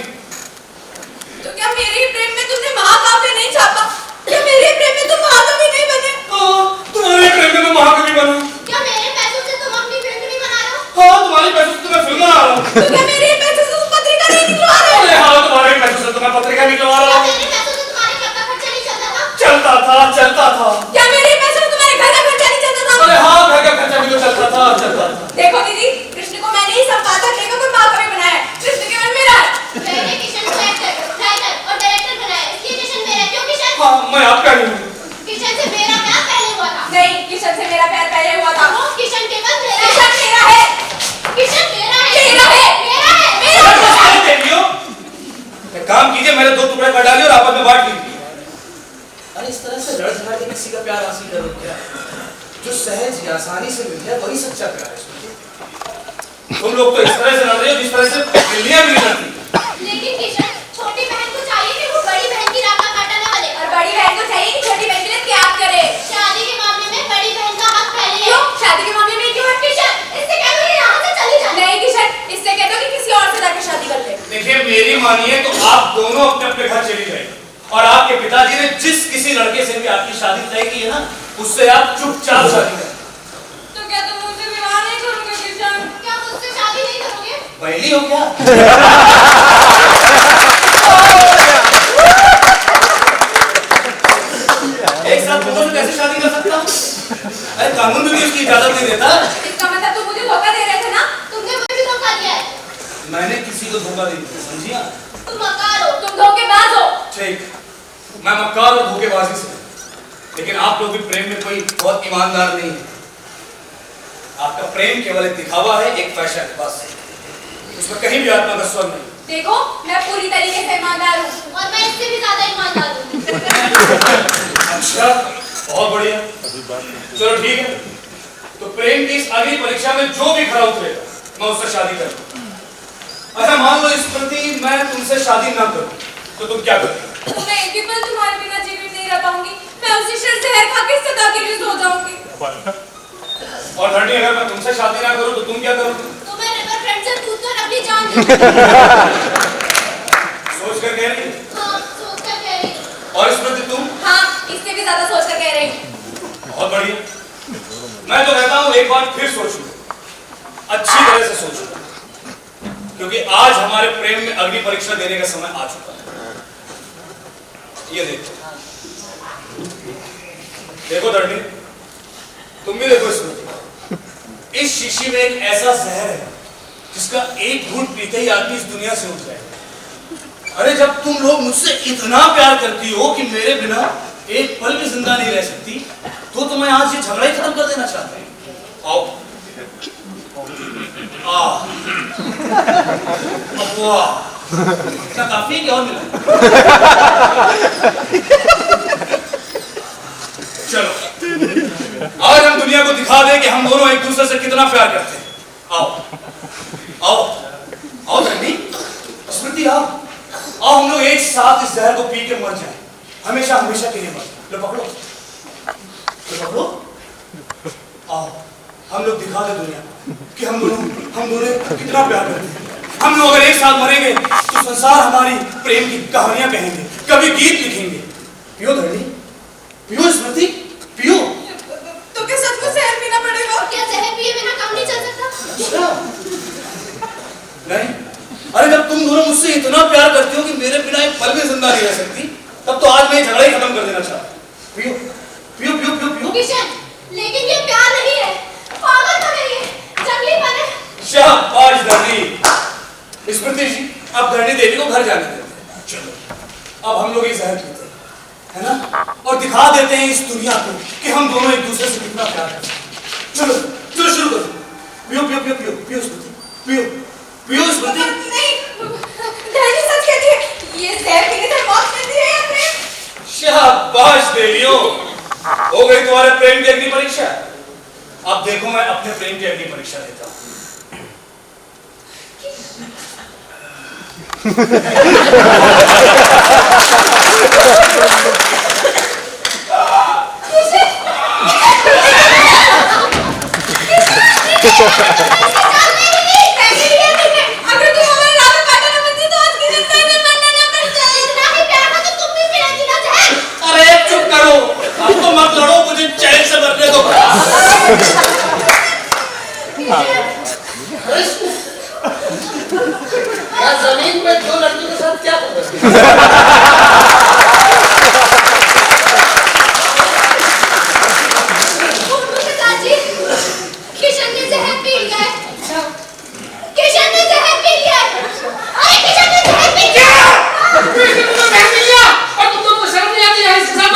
तो क्या मेरे प्रेम में तुमने महाकाव्य नहीं छापा? क्या मेरे प्रेम में तुम महाकवि नहीं बने? हाँ, तुम्हारे प्रेम में मैं महाकवि बना। क्या मेरे पैसों से तुम अपनी फिल्म नहीं बना रहे हो? हाँ, तुम्हारे पैसों से तुम्हें फिल्म बना रहा हूँ। तो क्या मेरे पैसों से तुम पत्रिका नहीं निकलवा रहे हो? अरे हाँ, तुम्हारे पैसों से तुम्हें पत्रिका निकलवा रहा क्या हूँ। मेरे पैसों से मैं आपका नहीं हूँ। किशन से मेरा प्यार पहले हुआ था। नहीं, किशन से मेरा प्यार पहले हुआ था। किशन केवल मेरा है। किशन मेरा है। किशन मेरा है। मेरा है। मेरा है। मेरा है। एक काम कीजिए, मेरे 2 टुकड़े कर डालिए और आपस में बांट लीजिए। अरे इस तरह से लड़ झगड़ के किसी का प्यार हासिल करो क्या? जो सहज या आसानी से मिल जाए वही सच्चा प्यार है। तुम लोग तो इस तरह से लड़ रहे हो जिस तरह से बिल्लियां भी लड़ती। लेकिन किशन, छोटी बहन को चाहिए कि वो बड़ी बहन की राह का कांटा न बने, और बड़ी बहन को चाहिए कि छोटी बहन के लिए त्याग करे। शादी के मामले में बड़ी बहन का हक पहले है। क्यों? शादी के मामले में क्यों है किशन? इससे कह दो कि यहाँ से चली जाए। नहीं किशन, इससे कह दो कि किसी और से जाकर शादी कर ले। देखिए, मेरी मानिए तो आप दोनों अपने अपने घर चली जाइए, और आपके पिताजी ने जिस किसी लड़के से भी आपकी शादी तय की है ना, उससे आप चुपचाप शादी करें। तो क्या तुम मुझसे विवाह नहीं करोगे किशन? क्या मुझसे शादी नहीं करोगे? पहली हो क्या? एक साथ दोनों से कैसे शादी कर सकता हूँ? अरे कानून भी उसकी इजाजत नहीं देता। इसका मतलब तुम मुझे धोखा दे रहे थे ना? तुमने मुझे भी धोखा दिया है। मैंने किसी को धोखा नहीं दिया, समझिए? तुम मक्कार हो, तुम धोखेबाज हो। ठीक, मैं मक्कार और धोखेबाजी से, लेकिन आप लोग भी प्रेम में कोई बहुत ईमानदार नहीं है। आपका प्रेम केवल एक दिखावा है, एक फैशन है, बस। उसमें कहीं भी आत्मा का स्वर नहीं। देखो, मैं पूरी तरीके से ईमानदार हूँ, और मैं इससे भी ज्यादा ईमानदार हूँ। अच्छा, बहुत बढ़िया। चलो ठीक है, तो प्रेम की इस अगली परीक्षा में जो भी खरा उतरेगा, मैं उससे शादी करूँ। अच्छा, मान लो इस प्रति मैं तुमसे शादी ना करूँ, तो तुम क्या करोगे? मैं एक भी पल तुम्हारे बिना जीवित नहीं रह पाऊंगी। मैं उसी शर जहर खा के सदा के लिए सो जाऊंगी। और धरनी, अगर मैं तुमसे शादी ना करूँ तो तुम क्या करोगे? तुम्हें रिवर फ्रंट से कूद कर अपनी जान दूंगी। सोच कर कह रही? हाँ, सोच कर कह रही हूँ। और इस प्रति तुम? हाँ, इससे भी ज्यादा सोच कर कह रही हूँ। बहुत बढ़िया। मैं तो कहता हूँ एक बार फिर सोचो, अच्छी तरह से सोचो, क्योंकि आज हमारे प्रेम में अगली परीक्षा देने का समय आ चुका है। ये देखो, देखो धरनी, तुम भी देखो इसमें। इस शीशी में एक ऐसा जहर है जिसका एक घूंट पीते ही आदमी इस दुनिया से उठ जाएगा। अरे जब तुम लोग मुझसे इतना प्यार करती हो कि मेरे बिना एक पल भी जिंदा नहीं रह सकती, तो मैं आज ये झगड़ा ही खत्म कर देना चाहता हूँ। आओ। क्या काफी है, क्या और मिला? चलो, आज हम दुनिया को दिखा दें कि हम दोनों एक दूसरे से कितना प्यार करते हैं। आओ आओ आओ धरनी, स्मृति, आओ आओ, हम लोग एक साथ इस जहर को पी के मर जाए, हमेशा हमेशा के लिए मर। लो पकड़ो, लो पकड़ो, आओ हम लोग दिखा दे दुनिया कि हम दोनों कितना प्यार करते हैं। हम लोग अगर एक साथ मरेंगे तो संसार हमारी प्रेम की कहानियां कहेंगे, कभी गीत लिखेंगे। पियो धरनी, पियो स्मृति, पियो। तो क्या सच में जहर पीना पड़ेगा? क्या जहर पिए बिना काम नहीं चल सकता? नहीं, अरे जब तुम दोनों मुझसे इतना प्यार करती हो कि मेरे बिना एक पल भी जिंदा नहीं रह सकती, तब तो आज मैं झगड़ा ही खत्म कर देना चाहता हूं। पियो पियो पियो पियो पियो। किशन, लेकिन ये प्यार नहीं है, पागलपन है, ये जंगलीपन है। शाबाश धरनी। स्मृति जी, अब धरनी देवी को घर जाने देते हैं। चलो, अब हम लोग ये जहर पीते हैं, है ना, और दिखा देते हैं इस दुनिया को कि हम दोनों एक दूसरे से कितना प्यार करते हैं। चलो चलो शुरू करो। पियो पियो पियो पियो पियो स्मृति, पियो पियो स्मृति। नहीं, धरनी सच कहती है, ये जहर पीने से मौत मिलती है या प्रेम? शाबाश देवियों, हो गई तुम्हारे प्रेम की अग्नि परीक्षा। अब देखो मैं अपने प्रेम की अग्नि परीक्षा देता हूँ। अरे चुप करो, अब तो मत लड़ो, मुझे चैन से मरने दो। जमीन पे दो लड़कियों के साथ क्या कर किशन ने जहर पी लिया है। किशन ने जहर पी लिया है। अरे किशन ने जहर पी लिया। तुमने जहर पी लिया और तुमको शर्म नहीं आती है इसके साथ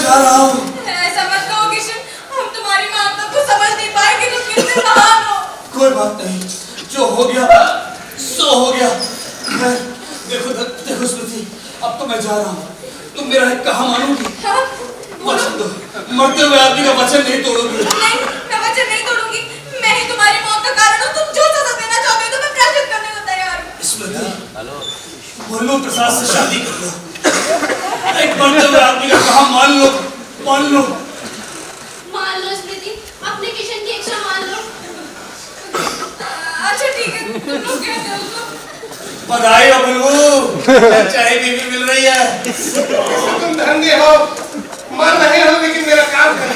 जा रहा हूँ। ऐसा मत कहो किशन, हम तुम्हारी मांग को समझ नहीं पाएंगे, तुम कितने महान हो। कोई बात नहीं, जो हो गया सो हो गया। देखो स्मृति, अब तो मैं जा रहा हूँ, तुम मेरा एक कहा मानोगी? वचन दो, मरते हुए आदमी का वचन नहीं तोड़ोगी। नहीं, मैं वचन नहीं तोड़ूंगी। मैं ही तुम्हारी मौत का कारण हूँ। तुम जो सजा देना चाहते हो तो मैं प्रायश्चित करने को तैयार हूँ। स्मृति, बोलो प्रसाद से शादी कर लो। एक मरते हुए आदमी का कहा मान लो। मान लो स्मृति, अपने किशन की इच्छा मान लो। अच्छा ठीक है, तुम लोग कहते हो तो। बधाई हो बुलबुल, चाहे बीवी मिल रही है। तुम धन्य हो, मर रहे हो लेकिन मेरा काम कर।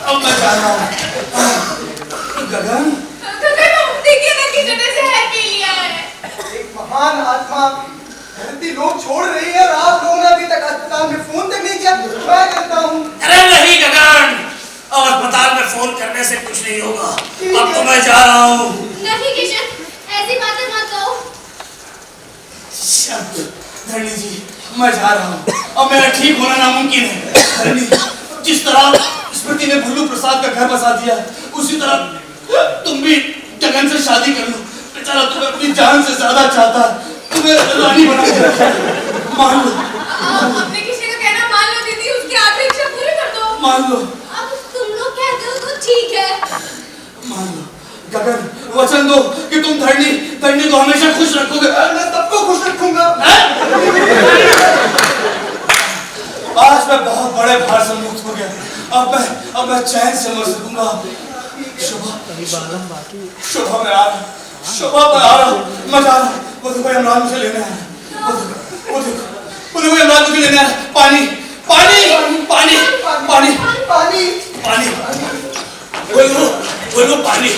अब मैं जा रहा हूँ। गगन, देखिए ना किशन ने जहर पी लिया है। एक महान आत्मा धरती लोग छोड़ रही है और आप लोगों ने अभी तक अस्पताल में फोन तक नहीं किया। मैं करता हूँ। अरे नहीं गगन, अब अस्पताल में फोन करने से कुछ नहीं होगा। अब तो मैं जा रहा हूँ। नहीं किशन, ऐसी बातें मत कहो। धरणी जी, मैं जा रहा हूँ। अब मेरा ठीक होना नामुमकिन है। धरणी, जिस तरह स्मृति ने भुल्लू प्रसाद का घर बसा दिया, उसी तरह तुम भी गगन से शादी कर लो। बेचारा तुम्हें अपनी जान से ज्यादा चाहता है, तुम्हें रानी बना के मान लो। अपने किसी का कहना मान लो दीदी, उसकी आखिरी इच्छा पूरी कर दो। मान लो। अब तुम लोग कहते हो तो ठीक है। मान लो। गगन, वचन दो कि तुम धरणी को हमेशा खुश रखोगे। मैं सबको खुश रखूंगा। आज मैं बहुत बड़े भार से मुक्त हो गया। अब मैं चैन से मर सकूंगा। शोभा मैं आ रहा हूँ, मैं जा रहा हूँ। वो देखो यमराज मुझे लेने आया। वो देखो यमराज मुझे लेने आया। पानी। बोलो पानी।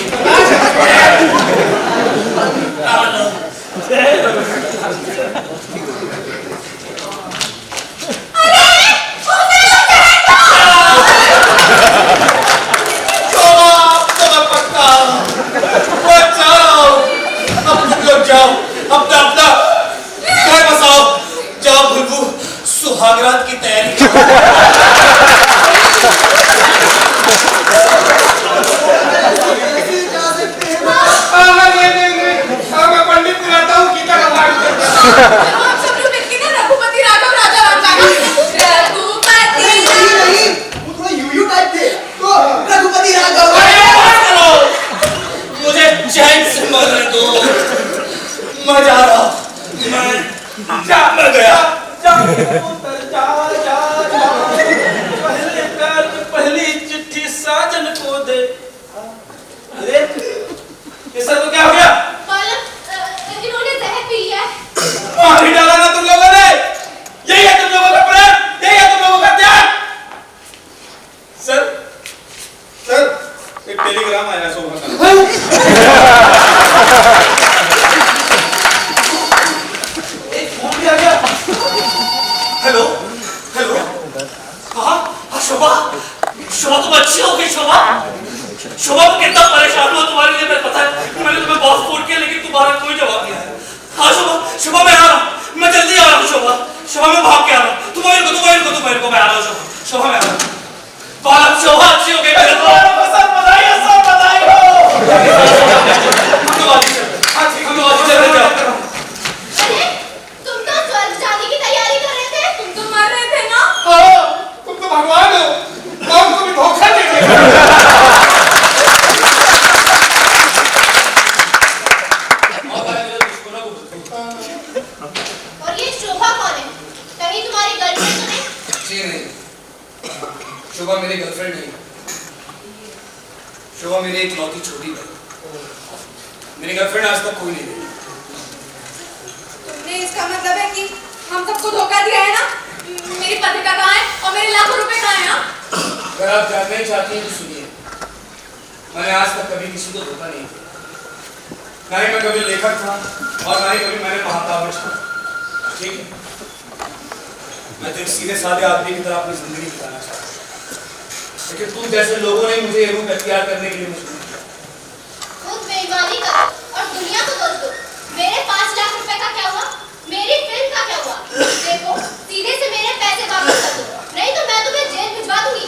सुहागरात की तैयारी। मैं पंडित बुलाता हूँ, गीता का पाठ करता हूँ। आप सब लोग मिलके ना रघुपति राघव राजा बन जाना। रघुपति नहीं, वो थोड़ा यूयू टाइप थे। तो रघुपति राघव। मुझे चैन से मरने दो। मैं जा रहा हूँ। मैं गया। पहली चिट्ठी साजन को दे। अरे ये सब तो क्या हो गया? इन्होंने जहर पी लिया है। मार ही डाला ना तुम लोगों ने। यही है तुम लोगों का प्रेम, यही है तुम लोगों का त्याग। सर एक टेलीग्राम आया शोभा का। एक फोन भी आ गया। हेलो हाँ शोभा तुम अच्छी हो गई। शोभा मैं कितना परेशान हुआ तुम्हारे लिए, मैं पता है। मैंने तुम्हें बहुत फोन किया लेकिन तुम्हारा कोई जवाब नहीं आया। हाँ शोभा मैं आ रहा हूँ, मैं जल्दी आ रहा हूँ। शोभा मैं भाग के आ रहा हूँ। तुम्हारे को मैं आ रहा हूँ। शोभा मैं आ रहा हूँ। बालक शोभा अच्छी हो गई। मेरे को बधाई हो। अरे तुम तो स्वर्ग जाने की तैयारी कर रहे थे। तुम तो मर रहे थे ना। तुम तो भगवान हो, कौन को भी धोखा दे दिया। और ये शोभा कौन है? कहीं तुम्हारी गर्लफ्रेंड तो नहीं? जी नहीं, शोभा मेरी गर्लफ्रेंड नहीं। शोभा मेरी एक लौती छोटी बहन। मेरी गर्लफ्रेंड आज तक कोई नहीं रही। तुमने इसका मतलब है कि हम सबको धोखा दिया है ना? मेरी पत्रिका कहाँ है और मेरे लाखों रुपए कहाँ हैं? अगर आप जानना चाहती हैं तो सुनिए। मैंने आज तक कभी किसी को धोखा नहीं दिया। ना ही मैं कभी लेखक था और ना ही कभी मैंने महाकाव्य छापा। ठीक है, मैं तो एक सीधे साधे आदमी की तरह अपनी जिंदगी बिताना चाहता हूँ। लेकिन तुम जैसे लोगों ने मुझे ये रूप अख्तियार करने के लिए मजबूर किया। खुद बेईमानी करो और दुनिया को दोष दो। मेरे हुआ? देखो, सीधे से मेरे पैसे वापस कर दो, नहीं तो मैं तुम्हें जेल भिजवा दूंगी।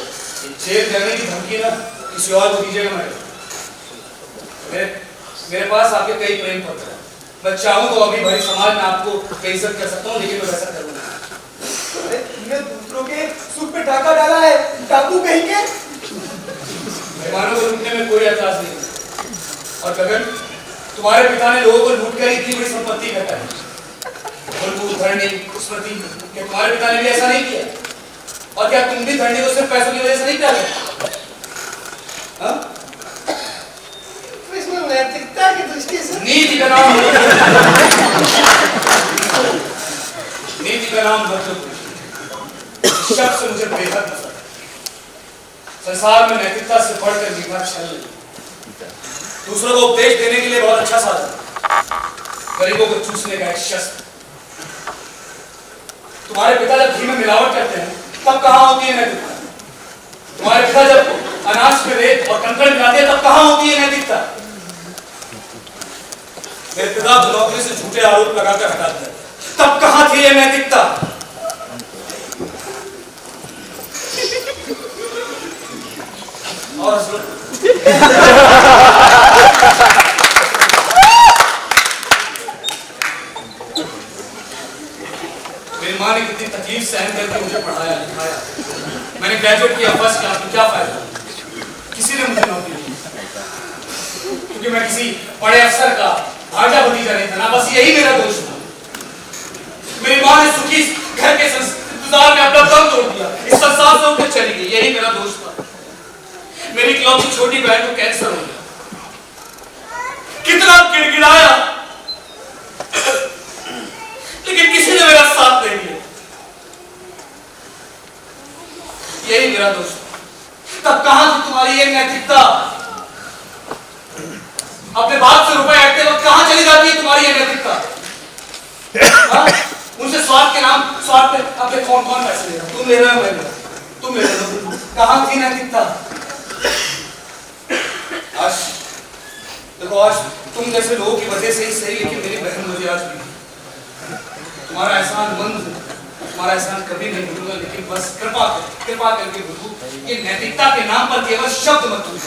जेल जाने की धमकी ना किसी और को दीजिएगा मैडम। मेरे पास आपके कई प्रेम पत्र हैं। मैं चाहूँ तो अभी भरी समाज में आपको बेइज्जत कर सकता हूँ, लेकिन मैं वैसा करूँगा। अरे तुमने दूसरों के सुख पे डाका डाला है, डाकू कहेंगे। मेहमानों को लूटने में कोई एतराज नहीं। और गगन, तुम्हारे पिता ने लोगों को लूट कर इतनी बड़ी संपत्ति इकट्ठा की। धरनी, स्मृति, क्या तुम्हारे पिता ने भी ऐसा नहीं किया? और क्या तुम भी धरनी को सिर्फ पैसों की वजह से नहीं प्यार करते? इसमें नैतिकता की दृष्टि से नीति का नाम नीति का नाम शब्द से मुझे बेहद पसंद है। संसार में नैतिकता से बढ़कर मीठा छल नहीं। दूसरों को उपदेश देने के लिए बहुत अच्छा साधन, गरीबों को चूसने का एक शस्त्र। तुम्हारे पिता जब घी में मिलावट करते हैं तब कहाँ होती है नैतिकता? तुम्हारे पिता जब अनाज में रेत और कंकड़ मिलाते हैं तब कहाँ होती है नैतिकता? मेरे पिता नौकरी से झूठे आरोप लगाकर हटाते हैं तब कहाँ थी ये नैतिकता? और मेरी माँ ने कितनी तकलीफ सहन करके मुझे पढ़ाया लिखाया। मैंने ग्रेजुएट किया फर्स्ट क्लास में, क्या फायदा? किसी ने मुझे नौकरी दी क्योंकि मैं किसी बड़े अफसर का भांजा भतीजा नहीं था ना, बस यही मेरा दोष था। मेरी माँ ने सुखी घर के इंतजार में अपना दम तोड़ दिया, इस संसार से उठकर चली गई, यही मेरा दोष था। मेरी इकलौती छोटी बहन को कैंसर हो गया, कितना गिड़गिड़ाया लेकिन किसी ने मेरा साथ नहीं दिया, यही मेरा दोष था। तब कहां थी तुम्हारी ये नैतिकता? अपने बाप से रुपए हटते वक्त कहां चली जाती है तुम्हारी ये नैतिकता? उनसे स्वार्थ के नाम, स्वार्थ पे अपने कौन कौन पैसे ले रहा? तुम ले रहे हो, मैं ले रहा हूं, तुम ले रहे हो। कहां थी नैतिकता? आज देखो, आज तुम जैसे लोगों की वजह से ही सही, लेकिन मेरी बहन मुझे आज भी तुम्हारा एहसान मंद, तुम्हारा एहसान कभी नहीं भूलूंगा, लेकिन बस कृपा करके भूलू, ये नैतिकता के नाम पर केवल शब्द मत भूलो।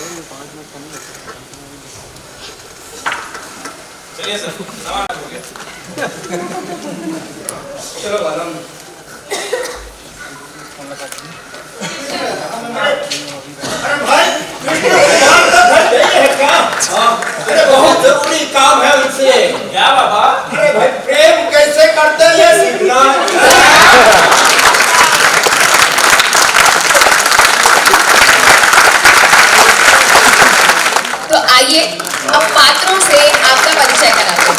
चलिए सर, सामान हो गया। चलो आराम। अरे भाई, अरे बहुत जरूरी काम है उनसे। क्या बाबा? अरे भाई, प्रेम कैसे करते हैं ये सीखना। तो आइए अब पात्रों से आपका परिचय कराते हैं।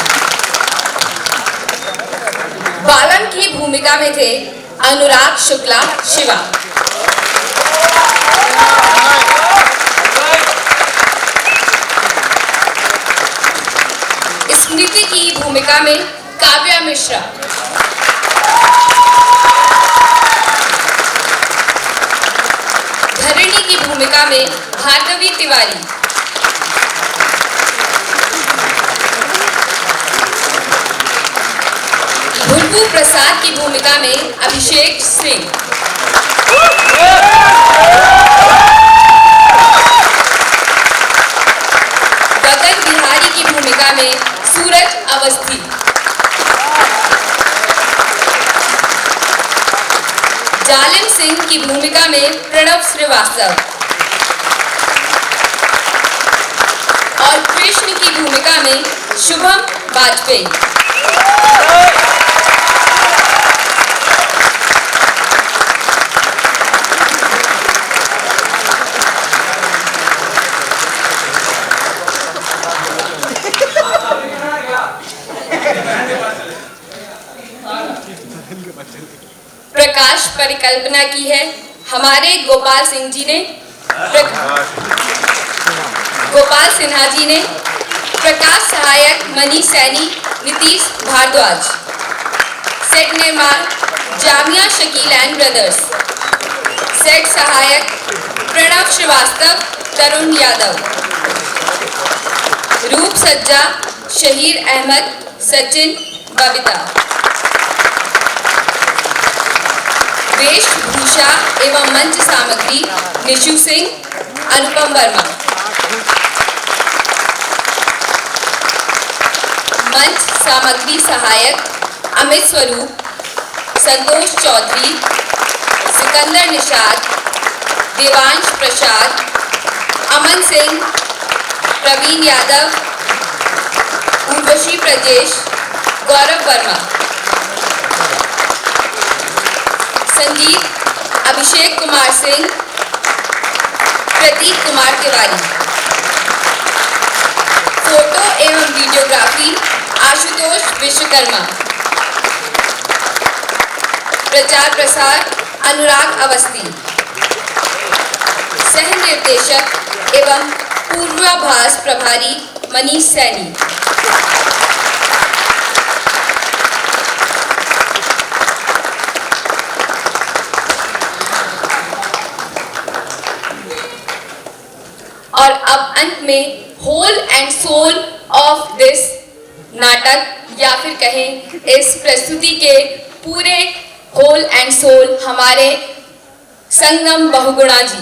बालन की भूमिका में थे अनुराग शुक्ला शिवा, स्मृति की भूमिका में काव्या मिश्रा, धरणी की भूमिका में भार्गवी तिवारी, भुलबू प्रसाद की भूमिका में अभिषेक सिंह, गगन बिहारी की भूमिका में सूरज अवस्थी, जालिम सिंह की भूमिका में प्रणव श्रीवास्तव और कृष्ण की भूमिका में शुभम वाजपेयी। प्रकाश परिकल्पना की है हमारे गोपाल सिंह जी ने, गोपाल सिन्हा जी ने। प्रकाश सहायक मनीष सैनी, नीतीश भारद्वाज। सेट निर्माण Jamia Shakeel and brothers. Set सहायक प्रणव श्रीवास्तव, तरुण यादव। रूप सज्जा शहीर अहमद, सचिन, बबीता। वेशभूषा एवं मंच सामग्री निशु सिंह, अनुपम वर्मा। मंच सामग्री सहायक अमित स्वरूप, संतोष चौधरी, सिकंदर निषाद, देवांश प्रसाद, अमन सिंह, प्रवीण यादव, उर्वशी प्रजेश, गौरव वर्मा। संगीत अभिषेक कुमार सिंह, प्रतीक कुमार तिवारी। फोटो एवं वीडियोग्राफी आशुतोष विश्वकर्मा। प्रचार प्रसार अनुराग अवस्थी। सह निर्देशक एवं पूर्वाभास प्रभारी मनीष सैनी। और अब अंत में whole and soul of this नाटक या फिर कहें इस प्रस्तुति के पूरे होल एंड सोल हमारे संगम बहुगुणा जी।